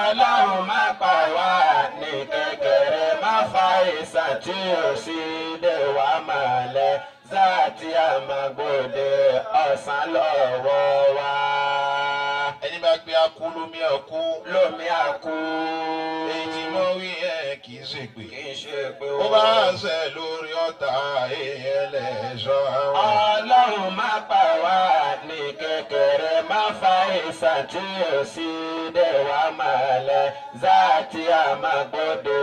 Ọlọ́run má pa wá ní kékeré, má fa ìsàn tí ò sí dé wá mọ́lẹ̀. Zati amagbode ọ̀sán lọ́wọ́ wa. ẹni bá gbé akú lómi àkú. Lómi àkú. èyí tí mo wí ẹ kì í ṣe pé. Kì í ṣe pé ó bá ṣe lórí ọ̀tá èèyàn lẹ́ṣọ́ àwọn. Ọlọ́run má pa wá ní kékeré, má fa ìsàn tí ò sí dé wá mọ́lẹ̀. Zati amagbode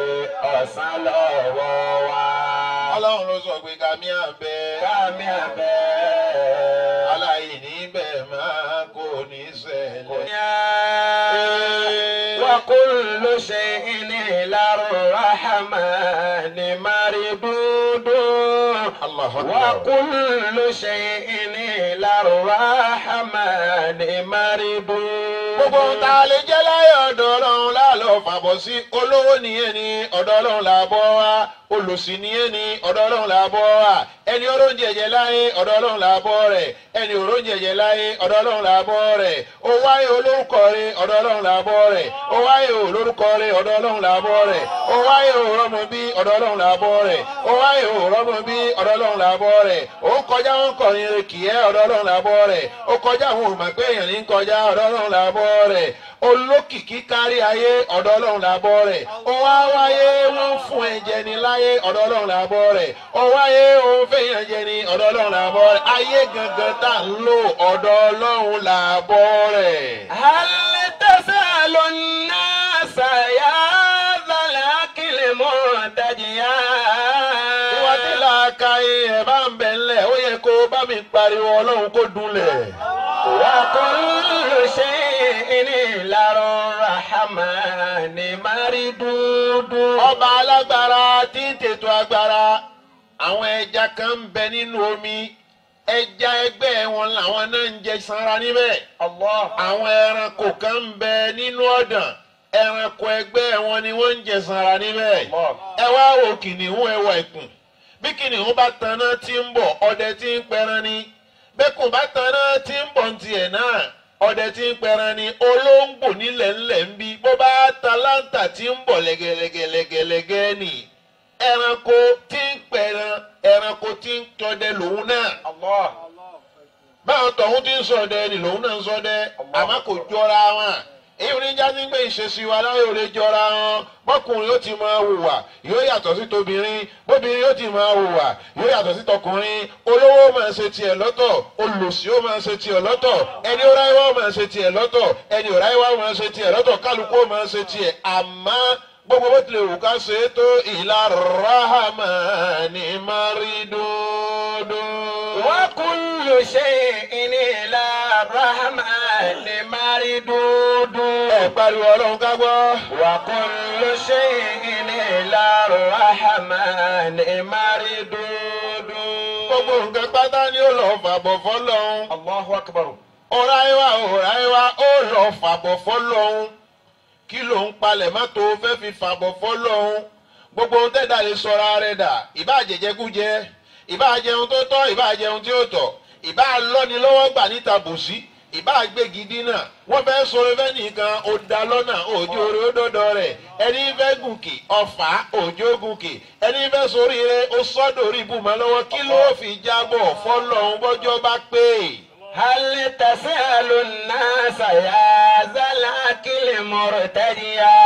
ọ̀sán lọ́wọ́ wa. Ọlọ́run ló sọ pé kàmí àbẹ́. Kàmí àbẹ́. aláìní bẹ́ẹ̀ máa kò ní ṣẹlẹ̀. وكل شيء إلى الرحمن مردود. الله أكبر. وكل شيء إلى الرحمن مردود. gbogbo ohun tá a lè jẹ́ láyé ọ̀dọ̀ Ọlọ́run la lọ fàbọ̀ sí. olówó nìyẹn ni ọ̀dọ̀ Ọlọ́run là bọ́ wá. olòṣì nìyẹn ni ọ̀dọ̀ Ọlọ́run là bọ́ wá. ẹni oróúnjẹ jẹ láyé ọ̀dọ̀ Ọlọ́run là bọ́ rẹ̀. ẹni oróúnjẹ jẹ láyé ọ̀dọ̀ Ọlọ́run là bọ́ rẹ̀. ó wáyé olórúkọ rẹ̀ ọ̀dọ̀ Ọlọ́run là bọ́ rẹ̀. ó wáyé olórúkọ rẹ̀ ọ̀dọ̀ Ọlọ́run là bọ́ rẹ̀. ó wáyé òrọ́mọ bí ọ̀dọ̀ Ọlọ́run là bọ́ rẹ̀. ó wáyé òrọ́mọ bí ọ̀dọ̀ Ọlọ́run là bọ́ rẹ̀. ó kọjá wọn kọrin rẹ̀ kì í ọ̀dọ̀ Ọlọ́run là bọ́ rẹ̀. ó kọjá àwọn òmàgbé èèyàn ní kọjá ọ̀dọ̀ Ọlọ́run là bọ́ rẹ̀. olókìkí kárí ayé ọ̀dọ̀ Ọlọ́run là bọ́ rẹ̀. ó wá wáyé wọ́n fún ẹ̀jẹ̀ ní láyé ọ̀dọ̀ Ọlọ́run là bọ́ rẹ̀. ó wáyé òun fẹ́yàn jẹ ní ọ̀dọ̀ Ọlọ́run là bọ́ rẹ̀. ayé gangan tá ń lò ọ̀dọ̀ Ọlọ́run là bọ́ rẹ̀. هل تسأل الناس يا ذا العقل مرتجيا. ìwà tí làákà ẹ̀ bá ń bẹ̀ ńlẹ̀ ó yẹ kó bá mi pariwo Ọlọ́run kó dúnlẹ̀. وكل شيء إلى الرحمن مردود. ọba alágbára tí ń tètò agbára. àwọn ẹja kan ń bẹ nínú omi. ẹja ẹgbẹ́ wọn làwọn náà ń jẹ sanra níbẹ̀. Allah. àwọn ẹranko kan ń bẹ nínú ọ̀dàn. ẹranko ẹgbẹ́ wọn ni wọ́n ń jẹ sanra níbẹ̀. ẹ wá wo kìnìún ẹwà ẹkùn. bí kìnìún bá taná tí ń bọ̀ ọdẹ tí ń pẹran ni. bẹ́kùn bá taná tí ń bọ̀ ní tiẹ̀ náà ọdẹ tí ń pẹran ni. olóńgbò nílẹ̀ ńlẹ̀ ń bí bó bá ta láǹtà tí ń bọ̀ lẹ́gẹ̀lẹ́gẹ̀lẹ́gẹ̀ ni. ẹranko tí ń pẹran ẹranko tí ń tọdẹ lòun náà. Allah. báwọn tọ̀hún tí ń ṣọdẹ ni lòun náà ń ṣọdẹ àmọ́ kò jọra wọn. èyí ò ní jáde pé ìṣesí wa láyé ò lè jọra wọn. bọ́kùnrin yóò ti máa hùwà yóò yàtọ̀ sí tobìnrin. bóbìnrin yóò ti máa hùwà yóò yàtọ̀ sí tọkùnrin. olówó máa ṣe tiẹ̀ lọ́tọ̀ olòṣì ó máa ṣe tiẹ̀ lọ́tọ̀ ẹni ó ráyé wá máa ṣe tiẹ̀ lọ́tọ̀ ẹni ò ráyé wá máa ṣe tiẹ̀ lọ́tọ̀ kálukú ó máa ṣe tiẹ̀ àmọ́ gbogbo bó tilẹ̀ wù ká ṣe é tó ìlà rahmani maridodo. وكل شيء إلى الرحمن مردود. ẹ pariwo Ọlọ́run ká gbọ́. وكل شيء إلى الرحمن مردود. gbogbo nǹkan pátá ni ó lọ fàbọ̀ fọ́lọ́run. الله أكبر. ọ̀ráyéwá ó lọ fàbọ̀ fọ́lọ́run. kí ló ń palẹ̀ má tó fẹ́ fi fàbọ̀ fọ́lọ́run. gbogbo ohun tẹ́dà lè sọra rẹ̀ dà ìbá jẹjẹkújẹ ìbá jẹun tó tọ́ ìbá jẹun tí ó tọ́ ìbá lọ́ni lọ́wọ́ gbà níta bòsí ìbá gbégi dínà wọ́n fẹ́ sọ̀rọ̀ fẹ́ nìkan ó da lọ́nà òjò orí ó dọ́dọ̀ rẹ̀ ẹni fẹ́ gùnkè ọ̀fà òjò gùnkè ẹni fẹ́ sórí rẹ̀ ó sọ́dọ̀ orí ibùmọ̀ lọ́wọ́ kí ló fi jábọ̀ fọ́lọ́run bọ́jọ́ bá pé. هل تسأل الناس يا ذا العقل مرتديا.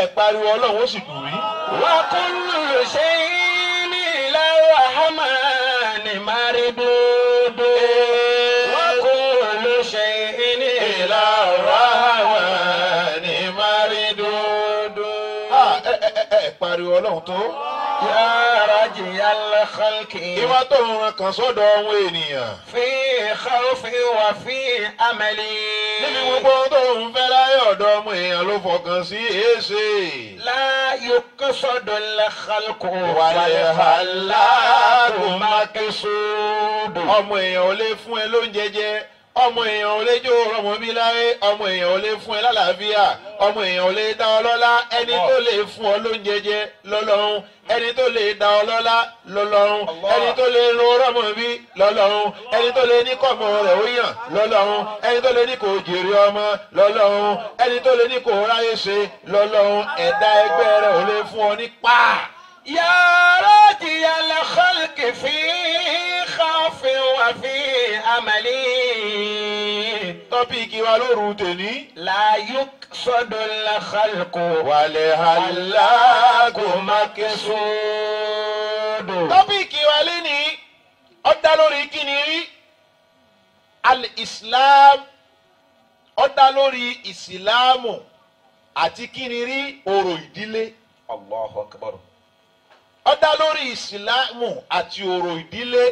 ẹ pariwo Ọlọ́run ó sì kù rí. وكل شيء إلى الرحمن مردود. وكل شيء إلى الرحمن مردود. ẹ pariwo Ọlọ́run tó. يا رجي الخلق ìwà tó ń ran kan sọ́dọ̀ àwọn ènìyàn. في خوف وفي أمل. níbi gbogbo tó ń fẹ́ láyé ọ̀dọ̀ ọmọ èèyàn ló fọkàn sí èéṣe. لا يقصد الخلق والهلاك مقصود. ọmọ èèyàn ò lè fún ẹ lóúnjẹ jẹ ọmọ èèyàn ò lè jó ọmọ bí láyé, ọmọ èèyàn ò lè fún ẹ lálàáfíà, ọmọ èèyàn ò lè dá ọ lọ́lá. Ẹni tó lè fún ọ lóúnjẹ jẹ lọ́lọ́run, ẹni tó lè dá ọ lọ́lá lọ́lọ́run, ẹni tó lè ro ọmọ bí lọ́lọ́run, ẹni tó lè ní kọ́mọ rẹ̀ ó yàn lọ́lọ́run, ẹni tó lè ní kò jèrè ọmọ lọ́lọ́run, ẹni tó lè ní kò ráyè ṣe lọ́lọ́run. Ẹ̀dá ẹgbẹ́ rẹ̀ ò lè fún ọ ní pa. يا راجي الخلق في خوف وفي أمل Tọ́píìkì wa lóru tèní. لا يقصد الخلق والهلاك مقصود. Tọ́píìkì wa léni ó dá lórí kíni rí? Al-Islam. Ó dá lórí ìsìláàmù àti kíni rí? Orò ìdílé. Allahu Akbar. Ó dá lórí ìsìláàmù àti orò ìdílé.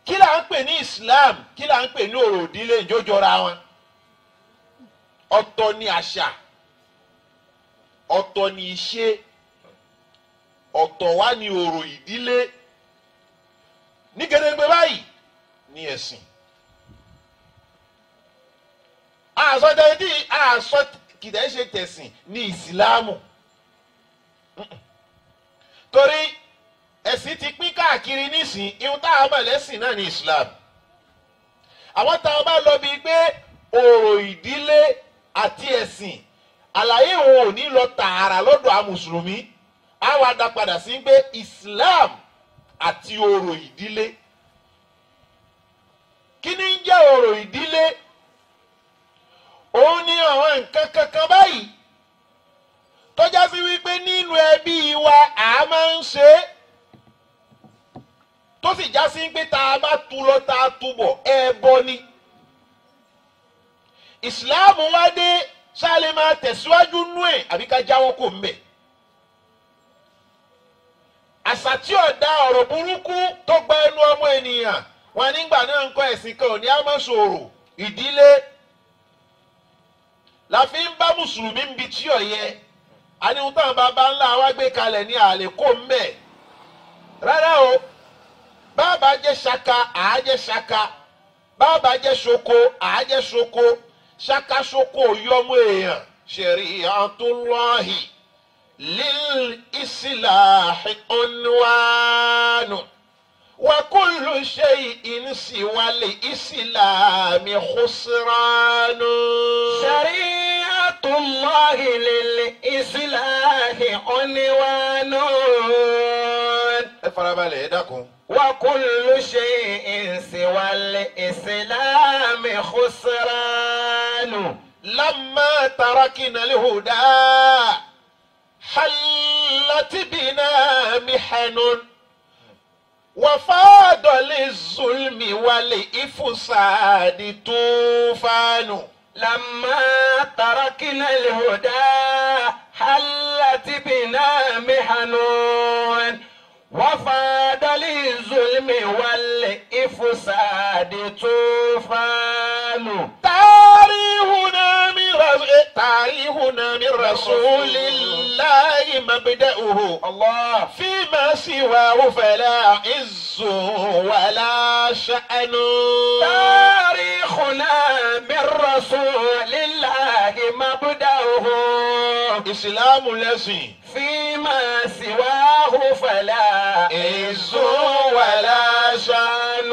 Kí là ń pè ní Islam? Kí là ń pè ní orò ìdílé? Ìjójọra wọn. Ọ̀tọ̀ ni àṣà, ọ̀tọ̀ ni ìṣe, ọ̀tọ̀ wá ni orò ìdílé. Ní gedegbe báyìí ni ẹ̀sìn. Àsọ kìdá ṣe tẹ̀sìn ní ìsìláàmù. Torí ẹ̀sìn ti pín káàkiri nísìn, ihun tá a mọ̀ lẹ́sìn náà ní Islam. Àwọn tá a bá lọ bíi pé orò ìdílé àti ẹ̀sìn, àlàyé òun ò ní lọ tààrà lọ́dọ̀ àwọn mùsùlùmí. A wá dá padà sí pé Islam àti orò ìdílé. Kí ni ń jẹ́ orò ìdílé? Òun ni àwọn nǹkan kankan báyìí tó já sí wípé nínú ẹbí wa a máa ń ṣe é, tó sì já sí pé tá a bá tu lọ tá a tu bọ̀ ẹbọ ni. Ìsìláàmù wá dé, ṣáàlè máa tẹ̀síwájú nú ẹ̀ àbí ká jáwọ́ kò ń bẹ̀. Àṣà tí ọ̀dà ọ̀rọ̀ burúkú tó gba ẹnu ọmọ ènìyàn, wọn nígbà náà ń kọ́ ẹ̀sìn kan ò ní àmọ́sòrò ìdílé. La fi ń bá mùsùlùmí ń bi tí ò yẹ. Àníhun táwọn bàbá ńlá wa gbé kalẹ̀ ní àlè kò ń bẹ̀. Rárá o, bàbá jẹ́ ṣaka àá jẹ́ ṣaka, bàbá jẹ́ ṣoko àá jẹ́ ṣoko. Ṣaka ṣoko yọmọ èèyàn. Shari'atullahi lil islahi unwanu wa kullu shay'in siwa li islami khusranu. Shari'atullahi lil islahi unwanu. Ẹ farabalẹ̀ ẹ dákun. وكل شيء سوى الإسلام خسران. لما تركنا الهدى حلت بنا محن وفاض للظلم والإفساد طوفان. لما تركنا الهدى حلت بنا محن وفاد للظلم والإفساد طوفان. تاريخنا من رسول الله مبدأه. الله. فيما سواه فلا عز ولا شأن. تاريخنا من رسول الله مبدأه. إسلام لسي. فيما سواه فلا عز ولا شأن.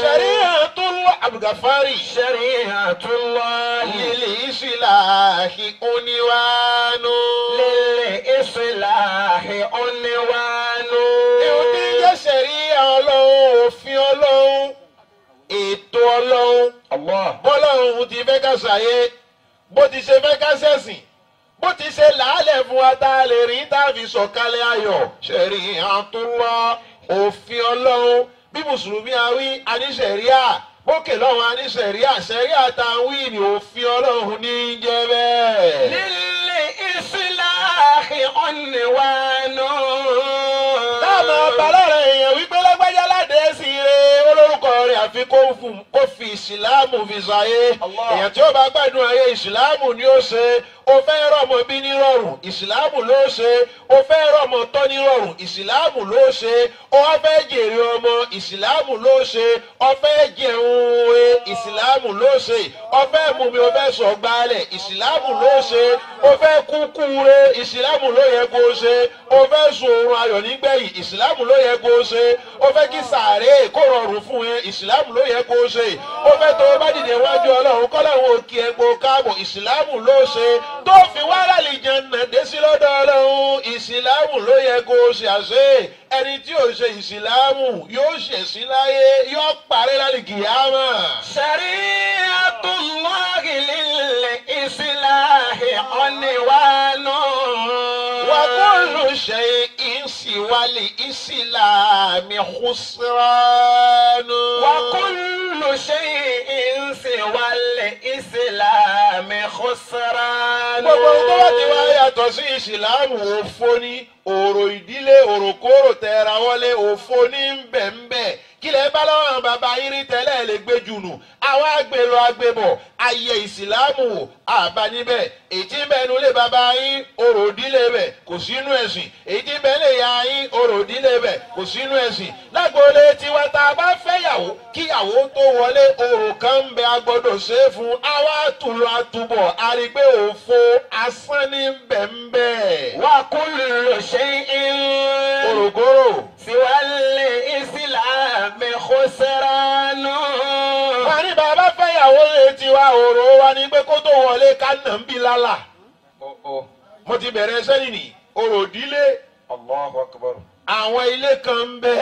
شريعة الله عبد الغفاري. شريعة الله للإصلاح عنوان. للإصلاح عنوان. Èyí jẹ́ ṣẹ̀ríà Ọlọ́run, òfin Ọlọ́run, ètò Ọlọ́run. Bọ́lọ́run ti fẹ́ ká ṣàyé, bó ti ṣe fẹ́ ká ṣẹ̀sìn, bó ti ṣe làálẹ̀ fún wa tá a lè rí tá a fi sọ̀kalẹ̀ ayọ̀. Shari'atullah, òfin Ọlọ́run. Bí Mùsùlùmí awí, a ní ṣẹ̀ríà. Bókè lọ́wọ́ a ní ṣẹ̀ríà. Ṣẹ̀ríà tá a wí ni òfin Ọlọ́run ní í jẹ́ bẹ́ẹ̀. Lílì ìsìláàhì ọ̀nìwánú. Táàmù ọba lọ́rọ̀ èèyàn wípé lágbájá ládé sí ire olórúkọ rẹ̀ àfi kó fi ìsìláàmù fi ṣayé. Èèyàn tí ó bá gbádùn ayé ìsìláàmù ni ó ṣe. o fẹ́ rọmọ bí ní rọrùn ìsìláàmù ló ṣe o fẹ́ rọmọ tọ́ ní rọrùn ìsìláàmù ló ṣe o wá fẹ́ jèrè ọmọ ìsìláàmù ló ṣe o fẹ́ jẹun ìsìláàmù ló ṣe o fẹ́ mumi o fẹ́ sọ̀gbálẹ̀ ìsìláàmù ló ṣe o fẹ́ kúkú re ìsìláàmù ló yẹ kó ṣe o fẹ́ sùn oorun ayọ̀ nígbẹ̀yìn ìsìláàmù ló yẹ kó ṣe o fẹ́ kí sàárè kó rọrùn fún ẹ ìsìláàmù ló yẹ kó ṣe o fẹ́ tó o bá dìde wájú ọlọ́run kọ́lọ́run òkè ẹ̀gbọ́n káàbọ̀ ìsìláàmù ló ṣe tó fi wá rálì jẹun dé sí lọ́dọ̀ ọlọ́run ìsìláàmù ló yẹ kó ṣe àṣẹ ẹni tí ò ṣe ìsìláàmù yóò ṣẹ̀sí láyé yóò parí lálẹ́ kìyàmà. Shari'atullahi lil-islahi unwanu. Wa kullu shay'in siwal islami khusranu. Wa kullu shay'in siwal islami khusranu. Gbogbo tó bá ti wá yàtọ̀ sí ìsìláàmù òfo ní ọ̀rọ̀ ìdílé òròkóró tẹ̀ra wọlé òfo ní bẹ̀m̀bẹ̀ kílẹ̀ bá lọ́wọ́ bàbá yín rí tẹ́lẹ̀ lè gbé jùnù àwọn àgbèrò àgbèbọ̀ ayé ìsìláàmù wò àbá níbẹ̀ èyí tí ń bẹ nu lé bàbá yín ọ̀rọ̀ ìdílé bẹ̀ kò sínú ẹ̀sìn èyí tí ń bẹ lè ya yín ọ̀rọ̀ ìdílé bẹ̀ kò sínú ẹ̀sìn lágbóolé tiwa tá a bá fẹ́yàwó kíyàwó tó wọlé ọ̀rọ̀ kan ń bẹ agbọ́dọ̀ ṣe é fún àwa àtúlọ̀ àtúbọ̀ àrígbé òfo asán ní bẹ̀m̀bẹ̀. Wa kullu shay'in òròkóró siwal islami khusranu. wọ́n ní bàbá fẹ́yàwó lè tiwa òrò wa ní pé kó tó wọlé ká nà ń bí lálà. mo ti bẹ̀rẹ̀ sẹ́yìn ní òrò ìdílé. Allahu akbar. àwọn ilé kan ń bẹ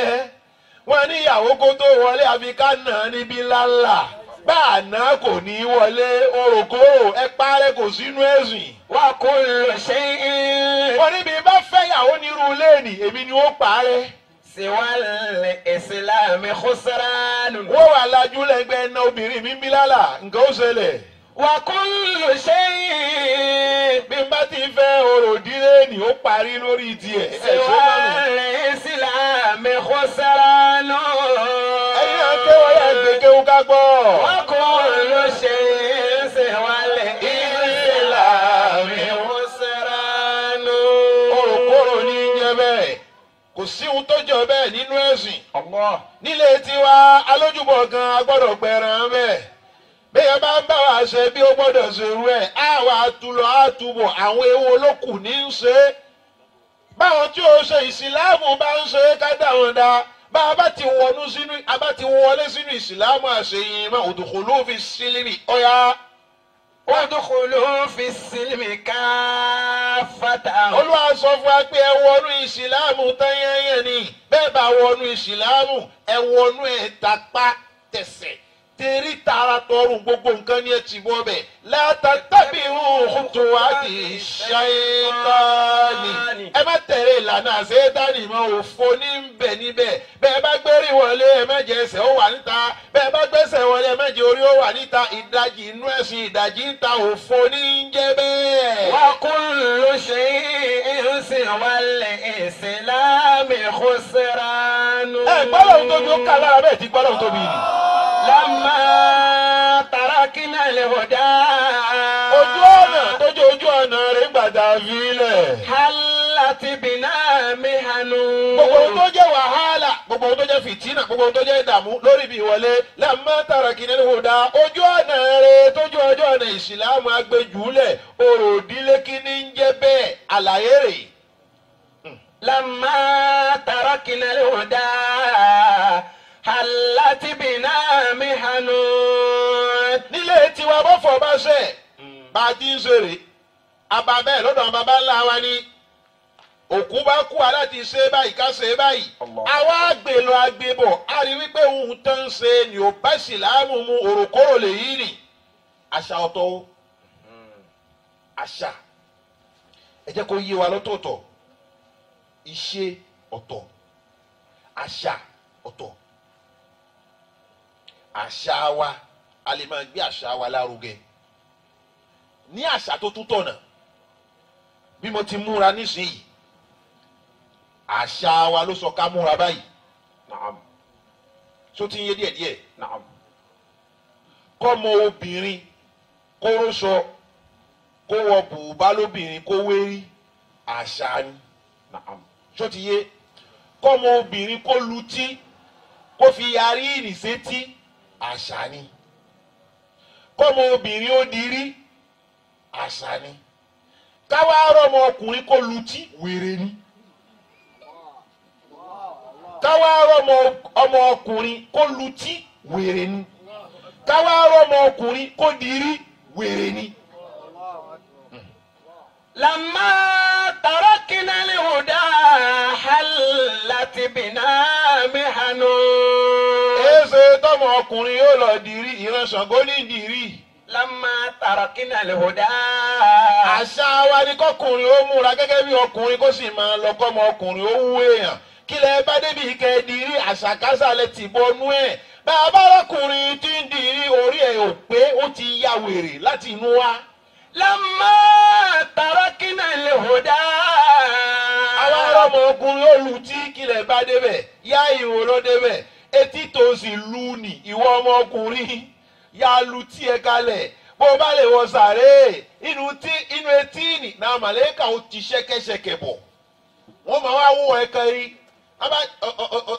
wọ́n ní ìyàwó kó tó wọlé àfi ká nà á níbí lálà bá a ná kò ní wọlé òròkóró ẹ parẹ́ kò sínú ẹ̀sìn. Wa kullu shay'in wọ́n níbi bá fẹ́yàwó nírú léènì èmi ni ó parẹ́. siwal islami khusranu. wọ́n wà lájú lẹ́gbẹ̀ẹ́ ná obìnrin mi ń bí lálà nǹkan ó ṣẹlẹ̀. Wa kullu shay'in bí n bá ti fẹ́ òrò ìdílé ni ó parí lórí tiẹ̀. siwal islami khusranu. ẹ̀yin náà kéwọ́ yẹ gbẹ̀gẹ́wò ká gbọ́. Wa kullu shay'in siwal islami khusranu. òròkóró ní í jẹ bẹ́ẹ̀ kò sí ohun tó jọ bẹ́ẹ̀ nínú ẹ̀sìn. Allah. nílé tiwa alójúbọ̀ gan agbọ́dọ̀ gbẹ̀ràn bẹ́ẹ̀ bẹ́ẹ̀ bá ń bá wa ṣe bí ó gbọ́dọ̀ ṣe rú ẹ̀ àwa àtúlọ̀ àtúbọ̀ àwọn ewu olókùn ní í ṣe báwọn tí ó ṣe ìsìláàmù bá ń ṣe ká dá wọn dá bá a bá ti wọlé sínú ìsìláàmù àṣeyìn mọ́ udkhulu fi sílímì ọ̀yá. Udkhulu fi silmi kaffatan. Olúwa sọ fún wa pé ẹ wọnú ìsìláàmù tẹ́yẹ́yẹ́ ni bẹ́ẹ̀ bá wọnú ìsìláàmù ẹ wọnú ẹ̀ tapá tẹ̀sẹ̀ tẹ̀rí tààrà tọrùn gbogbo nǹkan ní ẹ ti bọ́ bẹ̀ látàtàbí khutuwati ṣáyẹ́tánì ẹ má tẹ̀lé ìlànà ṣẹ́tánì mọ́ òfo níbẹ̀ níbẹ̀ bẹ́ẹ̀ bá gbérí wọlé ẹ má jẹ́ ẹsẹ̀ ó wà níta bẹ́ẹ̀ bá gbẹ́sẹ̀ wọlé ẹ má jẹ́ orí ó wà níta ìdajì inú ẹ̀sìn ìdajì níta òfo ní ń jẹ́ bẹ́ẹ̀. Wa kullu shay'in siwal islami khusranu. ẹ gbọ́dọ̀ tóbi ó kà lára bẹ́ẹ̀ tí gbọ́dọ̀ tóbi ni. Lamma tarakna al-huda. ojú ọ̀nà tójú ojú ọ̀nà rẹ̀ gbàdá fílẹ̀. Hallat bina mihanu. gbogbo ohun tó jẹ́ wàhálà gbogbo ohun tó jẹ́ fìtínà gbogbo ohun tó jẹ́ ìdààmú lórí ibi ìwọlé lamma tarakna al-huda ojú ọ̀nà rẹ̀ tójú ojú ọ̀nà ìsìlámù agbẹ́jùlẹ̀ òrò òdílé kí ní ń jẹ́ bẹ́ẹ̀ àlàyé rẹ̀. Lamma tarakna al-huda. Hallat bina mihanu. nílé tiwa bọ́fọ̀ bá ṣẹ̀ bá a ti ń ṣeré àbá bẹ́ẹ̀ lọ́dọ̀ àwọn baba ńlá wa ni òkú bá kú aláti ṣe báyìí ká ṣe báyìí àwa àgbèlò àgbèbọ̀ a rí wípé ohun tó ń ṣe ni ò bá ìsìlámù mu òròkóró lè yí nì àṣà ọ̀tọ̀ o àṣà ẹ jẹ́ kó yé wa lọ́tọ̀ọ̀tọ̀ ìṣe ọ̀tọ̀ àṣà ọ̀tọ̀ àṣà wa a lè máa gbé àṣà wa lárugẹ ní àṣà tó tún tọ̀nà bí mo ti múra nísìnyí àṣà wa ló sọ ká múra báyìí Naam. tó ti ń yé díẹ̀díẹ̀ Naam. kọ́mọ obìnrin kó róṣọ kó wọ bùbá lóbìnrin kó wérí àṣà ni. ṣó ti yé kọ́mọ obìnrin kó lutí kó fi yarí ìrìsétí àṣà ni. kọ́mọ obìnrin ó dirí àṣà ni. káwá rọ́mọ ọkùnrin kó lutí wèrè ni. káwá rọ́mọ ọmọ ọkùnrin kó lutí wèrè ni. káwá rọ́mọ ọkùnrin kó dirí wèrè ni. لما تركنا الهدى حلت بنا محن. èsè tọmọ ọkùnrin yóò lọ dirí ìran Ṣàngó ní dirí. لما تركنا الهدى. àṣà wa ni kọkùnrin ó múra gẹ́gẹ́ bí ọkùnrin kó sì máa lọ kọ́mọ ọkùnrin ó wú èèyàn kí lẹ bá débi kẹ́ dirí àṣàkáṣà lẹ ti bọnú ẹ̀. bàbá ọkùnrin tí ń dirí orí ẹ̀ ò pé ó ti ya wèrè láti inú wa. لما تركنا الهدى. àwọn ọmọ ọkùnrin olùtí kílẹ̀ bá débẹ̀ yá ìwò ló débẹ̀ etí tó sì lu nì ìwọ ọmọ ọkùnrin yá lu tí ẹ kalẹ̀ bó o bá lè wọ sàré inú etí nì náà màlẹ́kà ó ti ṣẹ́kẹ́ṣẹkẹ̀ bọ̀ wọ́n máa wá wọ ẹ̀ka rí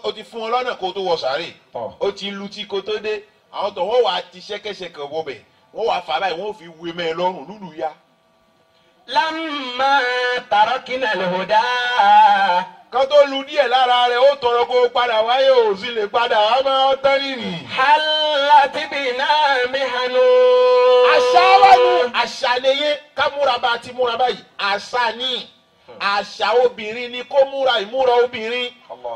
o ti fún wọn lọ́nà kó tó wọ sàré o ti lu tí kó tó dé àwọn tó wọ́n wà á ti ṣẹ́kẹ́ṣẹkẹ̀ bọ̀ bẹ̀ wọ́n wà fà báyìí wọ́n fi wé mẹ́ lọ́rùn lúlù ya. لما تركنا الهدى. kan tó lu díẹ̀ lára rẹ̀ ó tọrọ kó padà wáyé ò sì lè padà wá máa tán nìyí. حلت بنا محن. àṣà wa nu àṣà nìyẹn ká múra bá ti múra báyìí àṣà ni àṣà obìnrin ni kó múra ìmúra obìnrin.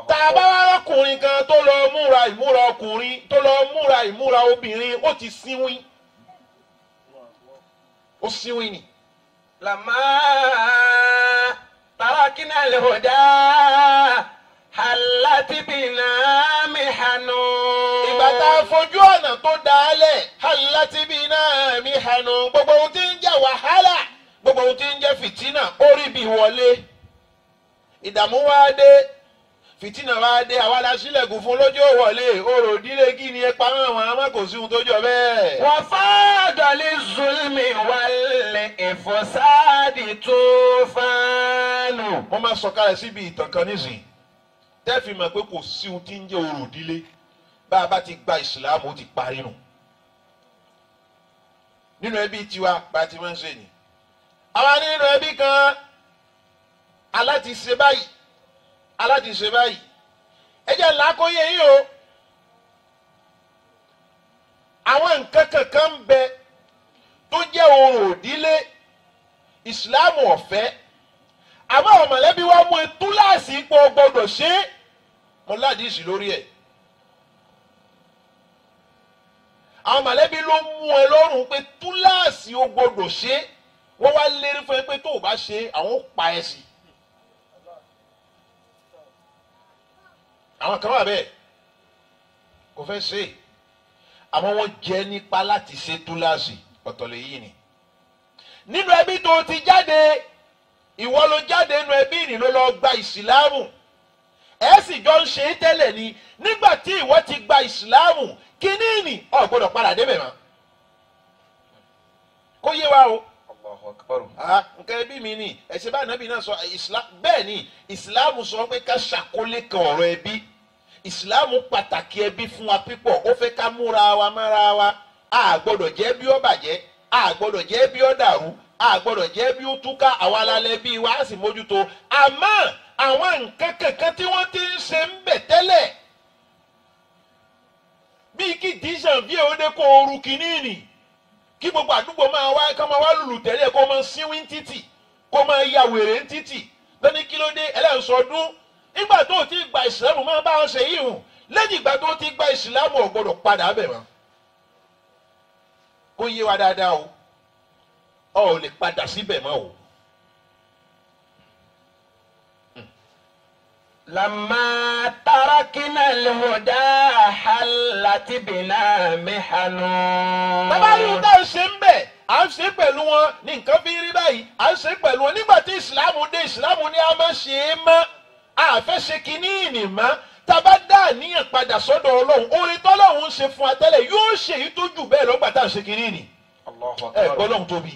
tá a bá wá ọkùnrin kan tó lọ múra ìmúra ọkùnrin tó lọ múra ìmúra obìnrin ó ti sínwín. ó sínwín ni. لما تركنا الهدى حلت بنا محن. ìgbà tá a fojú ọ̀nà tó dálẹ̀ حلت بنا محن gbogbo ohun tí ń jẹ́ wàhálà gbogbo ohun tí ń jẹ́ fìtínà orí bí wọlé ìdààmú wá dé fìtínà wá dé àwa la sílẹ̀kùn fún lójú òwọlé orò ìdílé kí ni ẹ pa àwọn àmọ́ kò sí ohun tó jọ bẹ́ẹ̀. وفاد للظلم والإفساد طوفان. wọ́n máa sọ̀kalẹ̀ síbi ìtàn kan nísìnyí tẹ́ fi mọ̀ pé kò sí ohun tí ń jẹ́ orò ìdílé bá a bá ti gba ìsìlámù ó ti parí nù. nínú ẹbí tiwa bá a ti máa ń ṣe ni àwa nínú ẹbí kan aláti ṣe báyìí ẹ jẹ́ làákóyè yìí o àwọn nǹkan kankan ń bẹ tó jẹ́ orò ìdílé ìsìláàmù ọ̀fẹ́ àmọ́ àwọn mọ̀lẹ́bí wa mú túláàsì ipò gbọdọ̀ ṣe é mo ládìísì lórí ẹ̀ àwọn mọ̀lẹ́bí ló mú ẹ lọ́rùn pé túláàsì ó gbọdọ̀ ṣe é wọ́n wá lérí fún ẹ pé tó o bá ṣe é àwọn ó pa ẹ sí. àwọn kan wà bẹ́ẹ̀ kò fẹ́ ṣe é àmọ́ wọ́n jẹ́ nípa láti ṣe túláàsì ọ̀tọ̀lẹ̀ yìí ni. nínú ẹbí tó ti jáde ìwọ ló jáde nínú ẹbí ni ló lọ gba ìsìláàmù ẹ sì jọ ń ṣe é tẹ́lẹ̀ ni nígbà tí ìwọ ti gba ìsìláàmù kíní ni ò gbọ́dọ̀ padà débẹ̀ mọ́ kó yé wa o. Allahu Akbar. nǹkan ẹbí mi ni ẹ̀sìn bá nàbí náà sọ bẹ́ẹ̀ ni ìsìláàmù sọ pé ká ṣàkólé kan ọ̀rọ̀ ẹbí ìsìláàmù pàtàkì ẹbí fún wa pípọ̀ ó fẹ́ ká múra wa mára wa a gbọ́dọ̀ jẹ́ bí ó bàjẹ́ a gbọ́dọ̀ jẹ́ bí ó dàrú a gbọ́dọ̀ jẹ́ bí ó túká àwa lálẹ́ bí wa á sì mójútó àmọ́ àwọn nǹkan kankan tí wọ́n ti ń ṣe ń bẹ̀ tẹ́lẹ̀ bíi kí díṣàn bí èwédé kó ooru kìíní nì kí gbogbo àdúgbò máa wá ká máa wá lùlù tẹ́lẹ̀ kó máa síwín títì kó máa ya wèrè títì lóní kí ló dé ẹlẹ́sọdún nígbà tó ti gba ìsìlámù máa bá wọn ṣe yìí hùn lẹ́yìn ìgbà tó ti gba ìsìlámù ò gbọdọ̀ padà bẹ̀ wọ́n kó yé wa dáadáa o ò lè padà síbẹ̀ mọ́ o. لما تركنا الهدى حلت بنا محن. bàbá yìí tá a ṣe ń bẹ̀ à ń ṣe pẹ̀lú wọn ní nǹkan fi rí báyìí à ń ṣe pẹ̀lú wọn nígbà tí ìsìlámù dé ìsìlámù ní a máa ṣe é mọ́ àfẹ́ ṣe kínní ìnì mọ́ tàbá dá àníyàn padà sọ́dọ̀ ọlọ́run orin tọ́lọ́run ń ṣe fún wa tẹ́lẹ̀ yóò ṣe èyí tó jù bẹ́ẹ̀ lọ́gbà tá à ń ṣe kínní ìnì. ẹ gbọ́ lọ́run tóbi.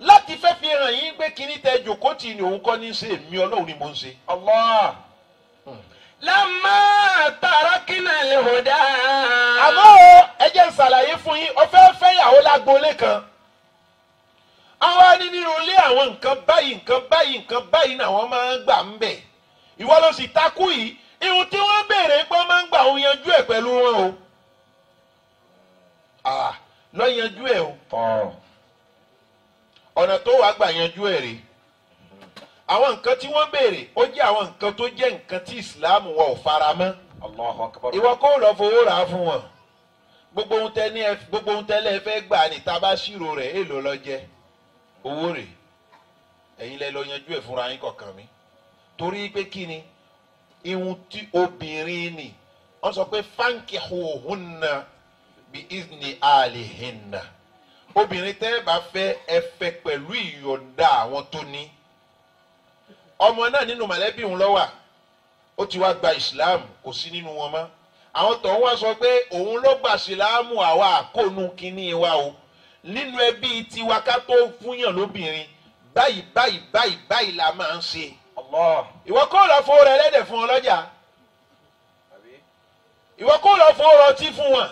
láti fẹ́ fi hàn yín pé kíní tẹ jòkó tì ní òun kọ́ ní í ṣe èmi Ọlọ́run ni mò ń ṣe. Allah. Lamma tarakna al-huda. àmọ́ ẹ jẹ́ n ṣàlàyé fún yín ó fẹ́ fẹ́yàwó lágboolé kan. àwọn ní nínú ilé àwọn nǹkan báyìí náà wọ́n máa ń gbà ń bẹ̀. ìwọ ló sì takú yìí ihun tí wọ́n béèrè pé wọ́n máa ń gbà òun yanjú ẹ̀ pẹ̀lú wọn o. lọ yanjú ẹ̀ o. ọ̀nà tó wàá gbà yanjú ẹ̀ rèé. àwọn nǹkan tí wọ́n béèrè ó jẹ́ àwọn nǹkan tó jẹ́ nǹkan tí ìsìláàmù wọn ò fara mọ́. Allahu Akbar. ìwọ kó lọ fowó rà á fún wọn. gbogbo ohun tẹ́lẹ̀ fẹ́ gbà ní tá a bá ṣírò rẹ̀ èèlò lọ jẹ́ owó rẹ̀ ẹ̀yin lẹ lọ yanjú ẹ̀ fúnra yín kọ̀ọ̀kan mi. torí pé kí ni ihun tí obìnrin ni wọ́n sọ pé fankihuhunna bi izni alihinna. obìnrin tẹ́ bá fẹ́ ẹ fẹ́ pẹ̀lú ìyọ̀ǹda àwọn tó ní. ọmọ náà nínú mọ̀lẹ́bí òun ló wà ó ti wá gba ìsìláàmù kò sí nínú wọn mọ́. àwọn tó ń wá sọ pé òun ló gba ìsìláàmù àwa àkóónú kínní wa o nínú ẹbí tiwa ká tó fúnyàn lóbìnrin báyìí la máa ń ṣe. Allah. ìwọ kó lọ fowó rẹ lẹ́dẹ̀ fún ọlọ́jà ìwọ kó lọ fowó rọtí fún wọn.